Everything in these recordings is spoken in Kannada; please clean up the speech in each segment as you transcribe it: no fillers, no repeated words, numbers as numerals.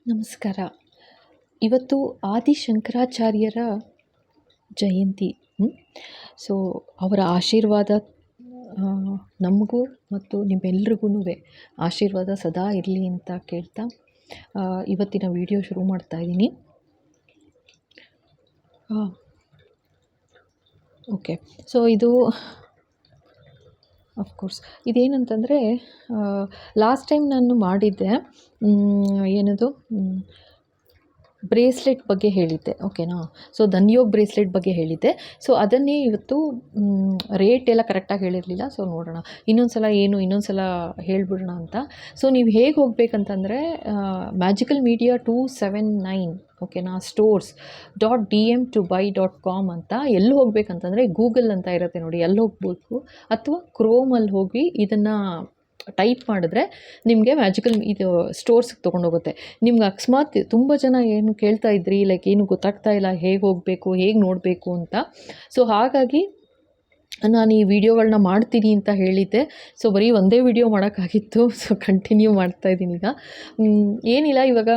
ನಮಸ್ಕಾರ. ಇವತ್ತು ಆದಿಶಂಕರಾಚಾರ್ಯರ ಜಯಂತಿ. ಸೊ ಅವರ ಆಶೀರ್ವಾದ ನಮಗೂ ಮತ್ತು ನಿಮ್ಮೆಲ್ರಿಗೂ ಆಶೀರ್ವಾದ ಸದಾ ಇರಲಿ ಅಂತ ಕೇಳ್ತಾ ಇವತ್ತಿನ ವಿಡಿಯೋ ಶುರು ಮಾಡ್ತಾಯಿದ್ದೀನಿ. ಓಕೆ, ಸೊ ಇದು ಅಫ್ಕೋರ್ಸ್ ಇದೇನಂತಂದರೆ ಲಾಸ್ಟ್ ಟೈಮ್ ನಾನು ಮಾಡಿದ್ದೆ, ಏನದು ಬ್ರೇಸ್ಲೆಟ್ ಬಗ್ಗೆ ಹೇಳಿದ್ದೆ. ಓಕೆನಾ. ಸೊ ಧನ್ಯೋಗ್ ಬ್ರೇಸ್ಲೆಟ್ ಬಗ್ಗೆ ಹೇಳಿದ್ದೆ. ಸೊ ಅದನ್ನೇ ಇವತ್ತು ರೇಟ್ ಎಲ್ಲ ಕರೆಕ್ಟಾಗಿ ಹೇಳಿರಲಿಲ್ಲ. ಸೊ ನೋಡೋಣ ಇನ್ನೊಂದು ಸಲ ಹೇಳಿಬಿಡೋಣ ಅಂತ. ಸೊ ನೀವು ಹೇಗೆ ಹೋಗಬೇಕಂತಂದರೆ ಮ್ಯಾಜಿಕಲ್ ಮೀಡಿಯಾ 279 ಓಕೆನಾ stores.dm2buy.com ಅಂತ ಎಲ್ಲಿ ಹೋಗಬೇಕಂತಂದರೆ ಗೂಗಲ್ ಅಂತ ಇರುತ್ತೆ ನೋಡಿ, ಎಲ್ಲಿ ಹೋಗಬೇಕು, ಅಥವಾ ಕ್ರೋಮಲ್ಲಿ ಹೋಗಿ ಇದನ್ನು ಟೈಪ್ ಮಾಡಿದ್ರೆ ನಿಮಗೆ ಮ್ಯಾಜಿಕಲ್ ಇದು ಸ್ಟೋರ್ಸ್ಗೆ ತೊಗೊಂಡೋಗುತ್ತೆ. ನಿಮ್ಗೆ ಅಕಸ್ಮಾತ್ ತುಂಬ ಜನ ಏನು ಕೇಳ್ತಾ ಇದ್ರಿ, ಲೈಕ್ ಏನು ಗೊತ್ತಾಗ್ತಾ ಇಲ್ಲ, ಹೇಗೆ ಹೋಗಬೇಕು, ಹೇಗೆ ನೋಡಬೇಕು ಅಂತ. ಸೊ ಹಾಗಾಗಿ ನಾನು ಈ ವಿಡಿಯೋಗಳನ್ನ ಮಾಡ್ತೀನಿ ಅಂತ ಹೇಳಿದ್ದೆ. ಸೊ ಬರೀ ಒಂದೇ ವಿಡಿಯೋ ಮಾಡೋಕ್ಕಾಗಿತ್ತು. ಸೊ ಕಂಟಿನ್ಯೂ ಮಾಡ್ತಾಯಿದ್ದೀನಿ. ಈಗ ಏನಿಲ್ಲ, ಇವಾಗ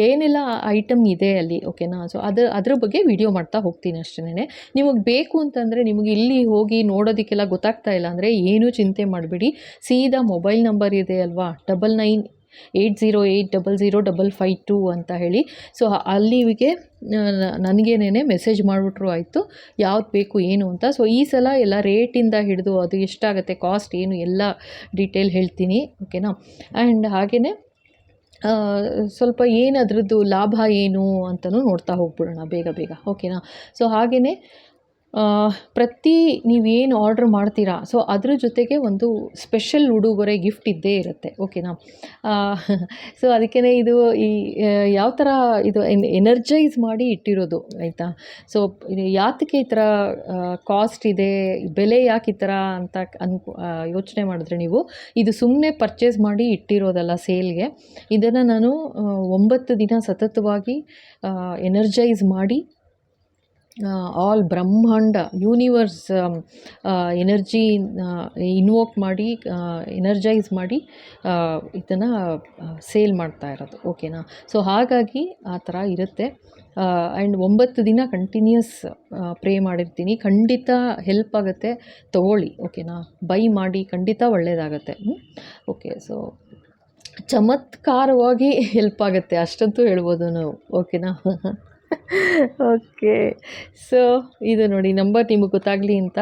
ಏನೆಲ್ಲ ಐಟಮ್ ಇದೆ ಅಲ್ಲಿ, ಓಕೆನಾ. ಸೊ ಅದ್ರ ಬಗ್ಗೆ ವಿಡಿಯೋ ಮಾಡ್ತಾ ಹೋಗ್ತೀನಿ ಅಷ್ಟೇ. ನಿಮಗೆ ಬೇಕು ಅಂತಂದರೆ, ನಿಮಗೆ ಇಲ್ಲಿ ಹೋಗಿ ನೋಡೋದಕ್ಕೆಲ್ಲ ಗೊತ್ತಾಗ್ತಾ ಇಲ್ಲ ಅಂದರೆ ಏನೂ ಚಿಂತೆ ಮಾಡಬೇಡಿ. ಸೀದಾ ಮೊಬೈಲ್ ನಂಬರ್ ಇದೆ ಅಲ್ವಾ, 9980800552 ಅಂತ ಹೇಳಿ. ಸೊ ಅಲ್ಲಿಗೆ ನನಗೇನೇ ಮೆಸೇಜ್ ಮಾಡಿಬಿಟ್ರು ಆಯಿತು, ಯಾವ್ದು ಬೇಕು ಏನು ಅಂತ. ಸೊ ಈ ಸಲ ಎಲ್ಲ ರೇಟಿಂದ ಹಿಡಿದು ಅದು ಎಷ್ಟಾಗುತ್ತೆ, ಕಾಸ್ಟ್ ಏನು, ಎಲ್ಲ ಡೀಟೇಲ್ ಹೇಳ್ತೀನಿ, ಓಕೆನಾ. ಆ್ಯಂಡ್ ಹಾಗೆಯೇ ಸ್ವಲ್ಪ ಏನು ಅದರದ್ದು ಲಾಭ ಏನು ಅಂತಲೂ ನೋಡ್ತಾ ಹೋಗ್ಬಿಡೋಣ ಬೇಗ, ಓಕೆನಾ. ಸೊ ಹಾಗೆಯೇ ಪ್ರತಿ ನೀವೇನು ಆರ್ಡ್ರ್ ಮಾಡ್ತೀರಾ, ಸೊ ಅದ್ರ ಜೊತೆಗೆ ಒಂದು ಸ್ಪೆಷಲ್ ಉಡುಗೊರೆ ಗಿಫ್ಟ್ ಇದ್ದೇ ಇರುತ್ತೆ, ಓಕೆನಾ. ಸೊ ಅದಕ್ಕೇ ಇದು ಯಾವ ಥರ ಇದು ಎನರ್ಜೈಸ್ ಮಾಡಿ ಇಟ್ಟಿರೋದು, ಆಯಿತಾ. ಸೊ ಇದು ಯಾತಕ್ಕೆ ಈ ಥರ ಕಾಸ್ಟ್ ಇದೆ, ಬೆಲೆ ಯಾಕೆ ಈ ಥರ ಅಂತ ಯೋಚನೆ ಮಾಡಿದ್ರೆ ನೀವು, ಇದು ಸುಮ್ಮನೆ ಪರ್ಚೇಸ್ ಮಾಡಿ ಇಟ್ಟಿರೋದಲ್ಲ ಸೇಲ್ಗೆ. ಇದನ್ನು ನಾನು 9 ದಿನ ಸತತವಾಗಿ ಎನರ್ಜೈಸ್ ಮಾಡಿ ಆಲ್ ಬ್ರಹ್ಮಾಂಡ ಯೂನಿವರ್ಸ್ ಎನರ್ಜಿ ಇನ್ವೋಕ್ ಮಾಡಿ ಎನರ್ಜೈಸ್ ಮಾಡಿ ಇದನ್ನು ಸೇಲ್ ಮಾಡ್ತಾ ಇರೋದು, ಓಕೆನಾ. ಸೊ ಹಾಗಾಗಿ ಆ ಥರ ಇರುತ್ತೆ. ಆ್ಯಂಡ್ 9 ದಿನ ಕಂಟಿನ್ಯೂಸ್ ಪ್ರೇ ಮಾಡಿರ್ತೀನಿ. ಖಂಡಿತ ಹೆಲ್ಪ್ ಆಗುತ್ತೆ, ತೊಗೊಳ್ಳಿ, ಓಕೆನಾ. ಬೈ ಮಾಡಿ, ಖಂಡಿತ ಒಳ್ಳೆಯದಾಗತ್ತೆ. ಓಕೆ, ಸೊ ಚಮತ್ಕಾರವಾಗಿ ಹೆಲ್ಪ್ ಆಗುತ್ತೆ ಅಷ್ಟಂತೂ ಹೇಳ್ಬೋದು ನಾವು, ಓಕೆನಾ. ಓಕೆ, ಸೊ ಇದು ನೋಡಿ ನಂಬರ್ ನಿಮಗೆ ಗೊತ್ತಾಗಲಿ ಅಂತ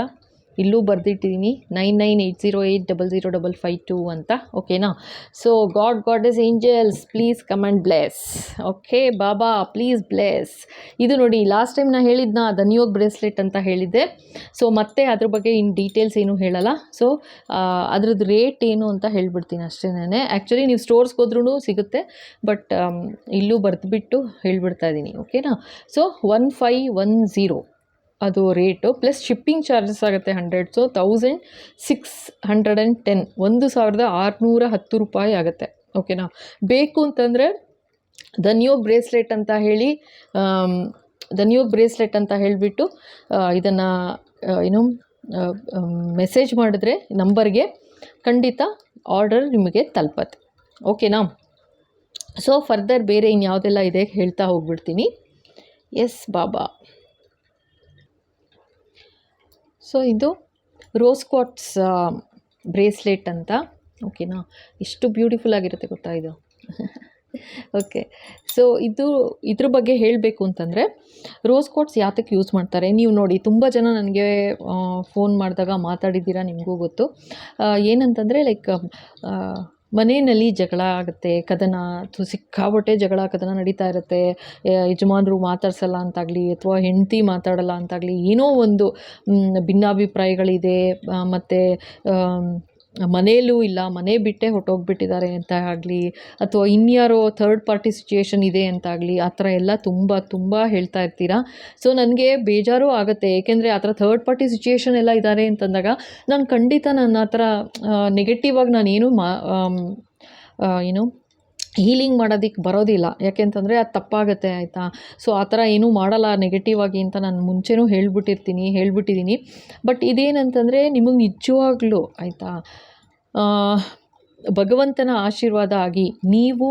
ಇಲ್ಲೂ ಬರೆದಿಟ್ಟಿದ್ದೀನಿ, 9980800552 ಅಂತ, ಓಕೆನಾ. So goddess angels please come and bless. Okay Baba please bless. ಇದು ನೋಡಿ ಲಾಸ್ಟ್ ಟೈಮ್ ನಾನು ಹೇಳಿದ್ನ ಧನ್ಯೋಗ್ ಬ್ರೇಸ್ಲೆಟ್ ಅಂತ ಹೇಳಿದ್ದೆ. ಸೊ ಮತ್ತೆ ಅದ್ರ ಬಗ್ಗೆ ಇನ್ ಡೀಟೇಲ್ಸ್ ಏನೂ ಹೇಳಲ್ಲ. ಸೊ ಅದ್ರದ್ದು ರೇಟ್ ಏನು ಅಂತ ಹೇಳ್ಬಿಡ್ತೀನಿ ಅಷ್ಟೇ. ಆ್ಯಕ್ಚುಲಿ ನೀವು ಸ್ಟೋರ್ಸ್ಗೆ ಹೋದ್ರೂ ಸಿಗುತ್ತೆ, ಬಟ್ ಇಲ್ಲೂ ಬರೆದುಬಿಟ್ಟು ಹೇಳ್ಬಿಡ್ತಾ ಇದ್ದೀನಿ, ಓಕೆನಾ. ಸೊ 1510 ಅದು ರೇಟು, ಪ್ಲಸ್ ಶಿಪ್ಪಿಂಗ್ ಚಾರ್ಜಸ್ ಆಗುತ್ತೆ 100. ಸೊ 1610 1610 ರೂಪಾಯಿ ಆಗುತ್ತೆ, ಓಕೆನಾ. ಬೇಕು ಅಂತಂದರೆ ಧನ್ಯೋಗ್ ಬ್ರೇಸ್ಲೆಟ್ ಅಂತ ಹೇಳಿಬಿಟ್ಟು ಇದನ್ನು ಏನು ಮೆಸೇಜ್ ಮಾಡಿದ್ರೆ ನಂಬರ್ಗೆ ಖಂಡಿತ ಆರ್ಡರ್ ನಿಮಗೆ ತಲುಪತ್ತೆ, ಓಕೆನಾ. ಸೊ ಫರ್ದರ್ ಬೇರೆ ಇನ್ಯಾವುದೆಲ್ಲ ಇದೆ ಹೇಳ್ತಾ ಹೋಗ್ಬಿಡ್ತೀನಿ. ಎಸ್ ಬಾಬಾ. ಸೊ ಇದು ರೋಸ್ ಕ್ವಾರ್ಟ್ಸ್ ಬ್ರೇಸ್ಲೆಟ್ ಅಂತ, ಓಕೆನಾ. ಎಷ್ಟು ಬ್ಯೂಟಿಫುಲ್ ಆಗಿರುತ್ತೆ ಗೊತ್ತಾ ಇದು. ಓಕೆ, ಸೊ ಇದ್ರ ಬಗ್ಗೆ ಹೇಳಬೇಕು ಅಂತಂದರೆ, ರೋಸ್ ಕ್ವಾರ್ಟ್ಸ್ ಯಾತಕ್ಕೆ ಯೂಸ್ ಮಾಡ್ತಾರೆ, ನೀವು ನೋಡಿ ತುಂಬ ಜನ ನನಗೆ ಫೋನ್ ಮಾಡಿದಾಗ ಮಾತಾಡಿದ್ದೀರಾ, ನಿಮಗೂ ಗೊತ್ತು. ಏನಂತಂದರೆ ಲೈಕ್ ಮನೆಯಲ್ಲಿ ಜಗಳ ಆಗುತ್ತೆ, ಕದನ, ಸಿಕ್ಕಾಬಟ್ಟೆ ಜಗಳ ಕದನ ನಡೀತಾ ಇರುತ್ತೆ. ಯಜಮಾನರು ಮಾತಾಡ್ಸಲ್ಲ ಅಂತಾಗಲಿ, ಅಥವಾ ಹೆಂಡತಿ ಮಾತಾಡಲ್ಲ ಅಂತಾಗಲಿ, ಏನೋ ಒಂದು ಭಿನ್ನಾಭಿಪ್ರಾಯಗಳಿದೆ. ಮತ್ತು ಮನೆಯಲ್ಲೂ ಇಲ್ಲ, ಮನೆ ಬಿಟ್ಟೇ ಹೊರಟೋಗ್ಬಿಟ್ಟಿದ್ದಾರೆ ಅಂತ ಆಗಲಿ, ಅಥವಾ ಇನ್ಯಾರೋ ಥರ್ಡ್ ಪಾರ್ಟಿ ಸಿಚುಯೇಷನ್ ಇದೆ ಅಂತಾಗಲಿ, ಆ ಥರ ಎಲ್ಲ ತುಂಬ ಹೇಳ್ತಾ ಇರ್ತೀರಾ. ಸೊ ನನಗೆ ಬೇಜಾರು ಆಗುತ್ತೆ, ಏಕೆಂದರೆ ಆ ಥರ ಥರ್ಡ್ ಪಾರ್ಟಿ ಸಿಚುಯೇಷನ್ ಎಲ್ಲ ಇದ್ದಾರೆ ಅಂತಂದಾಗ ನಾನು ಖಂಡಿತ ಆ ಥರ ನೆಗೆಟಿವ್ ಆಗಿ ನಾನೇನು ಏನು ಹೀಲಿಂಗ್ ಮಾಡೋದಕ್ಕೆ ಬರೋದಿಲ್ಲ, ಯಾಕೆಂತಂದರೆ ಅದು ತಪ್ಪಾಗುತ್ತೆ, ಆಯಿತಾ. ಸೊ ಆ ಥರ ಏನೂ ಮಾಡಲ್ಲ ನೆಗೆಟಿವ್ ಆಗಿ ಅಂತ ನಾನು ಮುಂಚೆನೂ ಹೇಳ್ಬಿಟ್ಟಿದ್ದೀನಿ. ಬಟ್ ಇದೇನಂತಂದರೆ ನಿಮಗೆ ನಿಜವಾಗ್ಲೂ, ಆಯಿತಾ, ಭಗವಂತನ ಆಶೀರ್ವಾದ ಆಗಿ ನೀವು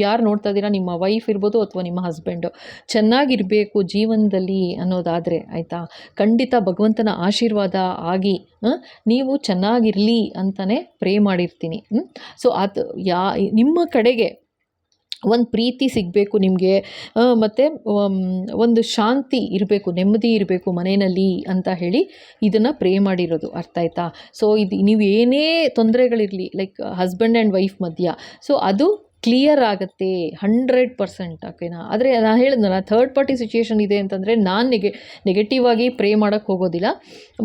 ಯಾರು ನೋಡ್ತಾ ಇದ್ದೀರಾ, ನಿಮ್ಮ ವೈಫ್ ಇರ್ಬೋದು ಅಥವಾ ನಿಮ್ಮ ಹಸ್ಬೆಂಡು ಚೆನ್ನಾಗಿರಬೇಕು ಜೀವನದಲ್ಲಿ ಅನ್ನೋದಾದರೆ ಆಯಿತಾ, ಖಂಡಿತ ಭಗವಂತನ ಆಶೀರ್ವಾದ ಆಗಿ ನೀವು ಚೆನ್ನಾಗಿರಲಿ ಅಂತಲೇ ಪ್ರೇ ಮಾಡಿರ್ತೀನಿ. ಸೊ ಅದು ನಿಮ್ಮ ಕಡೆಗೆ ಒಂದು ಪ್ರೀತಿ ಸಿಗಬೇಕು ನಿಮಗೆ, ಮತ್ತು ಒಂದು ಶಾಂತಿ ಇರಬೇಕು, ನೆಮ್ಮದಿ ಇರಬೇಕು ಮನೆಯಲ್ಲಿ ಅಂತ ಹೇಳಿ ಇದನ್ನು ಪ್ರೇ ಮಾಡಿರೋದು. ಅರ್ಥ ಆಯ್ತಾ? ಸೊ ಇದು ನೀವು ಏನೇ ತೊಂದರೆಗಳಿರಲಿ ಲೈಕ್ ಹಸ್ಬೆಂಡ್ ಆ್ಯಂಡ್ ವೈಫ್ ಮಧ್ಯ, ಸೊ ಅದು ಕ್ಲಿಯರ್ ಆಗುತ್ತೆ 100%. ಓಕೆನಾ? ಆದರೆ ನಾನು ಹೇಳಿದ್ನಲ್ಲ, ಥರ್ಡ್ ಪಾರ್ಟಿ ಸಿಚುಯೇಷನ್ ಇದೆ ಅಂತಂದರೆ ನಾನು ನೆಗೆಟಿವ್ ಆಗಿ ಪ್ರೇ ಮಾಡೋಕ್ಕೆ ಹೋಗೋದಿಲ್ಲ.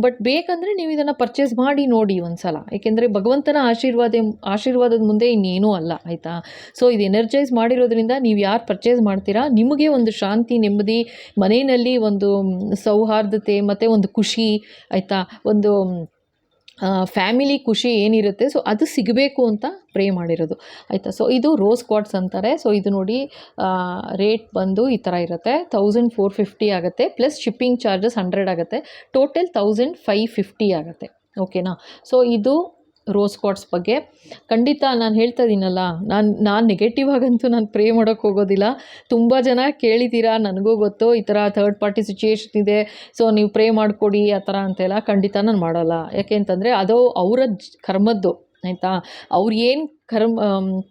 ಬಟ್ ಬೇಕಂದರೆ ನೀವು ಇದನ್ನು ಪರ್ಚೇಸ್ ಮಾಡಿ ನೋಡಿ ಒಂದು ಸಲ, ಏಕೆಂದರೆ ಭಗವಂತನ ಆಶೀರ್ವಾದದ ಮುಂದೆ ಇನ್ನೇನೂ ಅಲ್ಲ. ಆಯಿತಾ? ಸೊ ಇದು ಎನರ್ಜೈಸ್ ಮಾಡಿರೋದ್ರಿಂದ ನೀವು ಯಾರು ಪರ್ಚೇಸ್ ಮಾಡ್ತೀರಾ, ನಿಮಗೆ ಒಂದು ಶಾಂತಿ, ನೆಮ್ಮದಿ, ಮನೆಯಲ್ಲಿ ಒಂದು ಸೌಹಾರ್ದತೆ ಮತ್ತು ಒಂದು ಖುಷಿ, ಆಯಿತಾ, ಒಂದು ಫ್ಯಾಮಿಲಿ ಖುಷಿ ಏನಿರುತ್ತೆ, ಸೊ ಅದು ಸಿಗಬೇಕು ಅಂತ ಪ್ರೇ ಮಾಡಿರೋದು. ಆಯಿತಾ? ಸೊ ಇದು ರೋಸ್ ಕ್ವಾರ್ಟ್ಸ್ ಅಂತಾರೆ. ಸೊ ಇದು ನೋಡಿ ರೇಟ್ ಬಂದು ಈ ಥರ ಇರುತ್ತೆ, 1450 ಆಗುತ್ತೆ, ಪ್ಲಸ್ ಶಿಪ್ಪಿಂಗ್ ಚಾರ್ಜಸ್ 100 ಆಗುತ್ತೆ, ಟೋಟಲ್ 1550 ಆಗುತ್ತೆ. ಓಕೆನಾ? ಸೊ ಇದು ರೋಸ್ ಕ್ವಾರ್ಟ್ಸ್ ಬಗ್ಗೆ ಖಂಡಿತ ನಾನು ಹೇಳ್ತಾ ಇದ್ದೀನಲ್ಲ, ನಾನು ನೆಗೆಟಿವ್ ಆಗಂತೂ ನಾನು ಪ್ರೇ ಮಾಡೋಕ್ಕೆ ಹೋಗೋದಿಲ್ಲ. ತುಂಬ ಜನ ಕೇಳಿದ್ದೀರಾ, ನನಗೂ ಗೊತ್ತು ಈ ಥರ ಥರ್ಡ್ ಪಾರ್ಟಿ ಸಿಚುಯೇಷನ್ ಇದೆ, ಸೊ ನೀವು ಪ್ರೇ ಮಾಡಿಕೊಡಿ ಆ ಥರ ಅಂತೆಲ್ಲ. ಖಂಡಿತ ನಾನು ಮಾಡೋಲ್ಲ. ಯಾಕೆ ಅಂತಂದರೆ ಅದು ಅವರ ಕರ್ಮದ್ದು. ಆಯಿತಾ? ಅವ್ರು ಏನು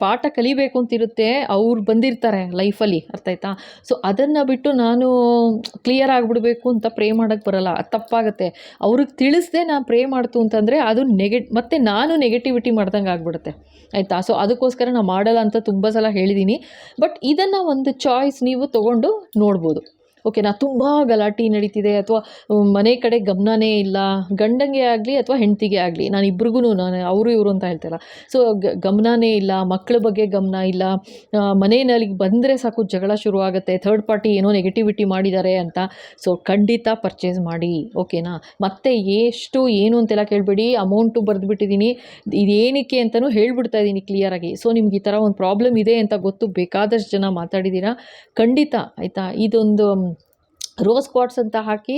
ಪಾಠ ಕಲಿಬೇಕು ಅಂತಿರುತ್ತೆ, ಅವ್ರು ಬಂದಿರ್ತಾರೆ ಲೈಫಲ್ಲಿ. ಅರ್ಥ ಆಯ್ತಾ? ಸೊ ಅದನ್ನು ಬಿಟ್ಟು ನಾನು ಕ್ಲಿಯರ್ ಆಗಿಬಿಡ್ಬೇಕು ಅಂತ ಪ್ರೇ ಮಾಡೋಕ್ಕೆ ಬರೋಲ್ಲ, ಅದು ತಪ್ಪಾಗುತ್ತೆ. ಅವ್ರಿಗೆ ತಿಳಿಸ್ದೆ ನಾನು ಪ್ರೇ ಮಾಡ್ತು ಅಂತಂದರೆ ಅದು ಮತ್ತು ನಾನು ನೆಗೆಟಿವಿಟಿ ಮಾಡ್ದಂಗೆ ಆಗ್ಬಿಡುತ್ತೆ. ಆಯಿತಾ? ಸೊ ಅದಕ್ಕೋಸ್ಕರ ನಾನು ಮಾಡಲ್ಲ ಅಂತ ತುಂಬ ಸಲ ಹೇಳಿದ್ದೀನಿ. ಬಟ್ ಇದನ್ನು ಒಂದು ಚಾಯ್ಸ್ ನೀವು ತೊಗೊಂಡು ನೋಡ್ಬೋದು. ಓಕೆನಾ? ತುಂಬ ಗಲಾಟೆ ನಡೀತಿದೆ ಅಥವಾ ಮನೆ ಕಡೆ ಗಮನನೇ ಇಲ್ಲ, ಗಂಡಂಗೆ ಆಗಲಿ ಅಥವಾ ಹೆಂಡತಿಗೆ ಆಗಲಿ, ನಾನು ಇಬ್ರಿಗೂ ನಾನು ಅವರು ಇವರು ಅಂತ ಹೇಳ್ತಾಯಿಲ್ಲ. ಸೊ ಗಮನನೇ ಇಲ್ಲ, ಮಕ್ಕಳ ಬಗ್ಗೆ ಗಮನ ಇಲ್ಲ, ಮನೆಯಲ್ಲಿ ಬಂದರೆ ಸಾಕು ಜಗಳ ಶುರುವಾಗುತ್ತೆ, ಥರ್ಡ್ ಪಾರ್ಟಿ ಏನೋ ನೆಗೆಟಿವಿಟಿ ಮಾಡಿದ್ದಾರೆ ಅಂತ. ಸೊ ಖಂಡಿತ ಪರ್ಚೇಸ್ ಮಾಡಿ. ಓಕೆನಾ? ಮತ್ತೆ ಎಷ್ಟು ಏನು ಅಂತೆಲ್ಲ ಕೇಳಬೇಡಿ, ಅಮೌಂಟು ಬರೆದುಬಿಟ್ಟಿದ್ದೀನಿ, ಇದೇನಕ್ಕೆ ಅಂತಲೂ ಹೇಳ್ಬಿಡ್ತಾ ಇದ್ದೀನಿ ಕ್ಲಿಯರಾಗಿ. ಸೊ ನಿಮ್ಗೆ ಈ ಥರ ಒಂದು ಪ್ರಾಬ್ಲಮ್ ಇದೆ ಅಂತ ಗೊತ್ತು, ಬೇಕಾದಷ್ಟು ಜನ ಮಾತಾಡಿದ್ದೀರಾ. ಖಂಡಿತ ಆಯಿತಾ? ಇದೊಂದು ರೋಸ್ ಕ್ವಾರ್ಟ್ಸ್ ಅಂತ ಹಾಕಿ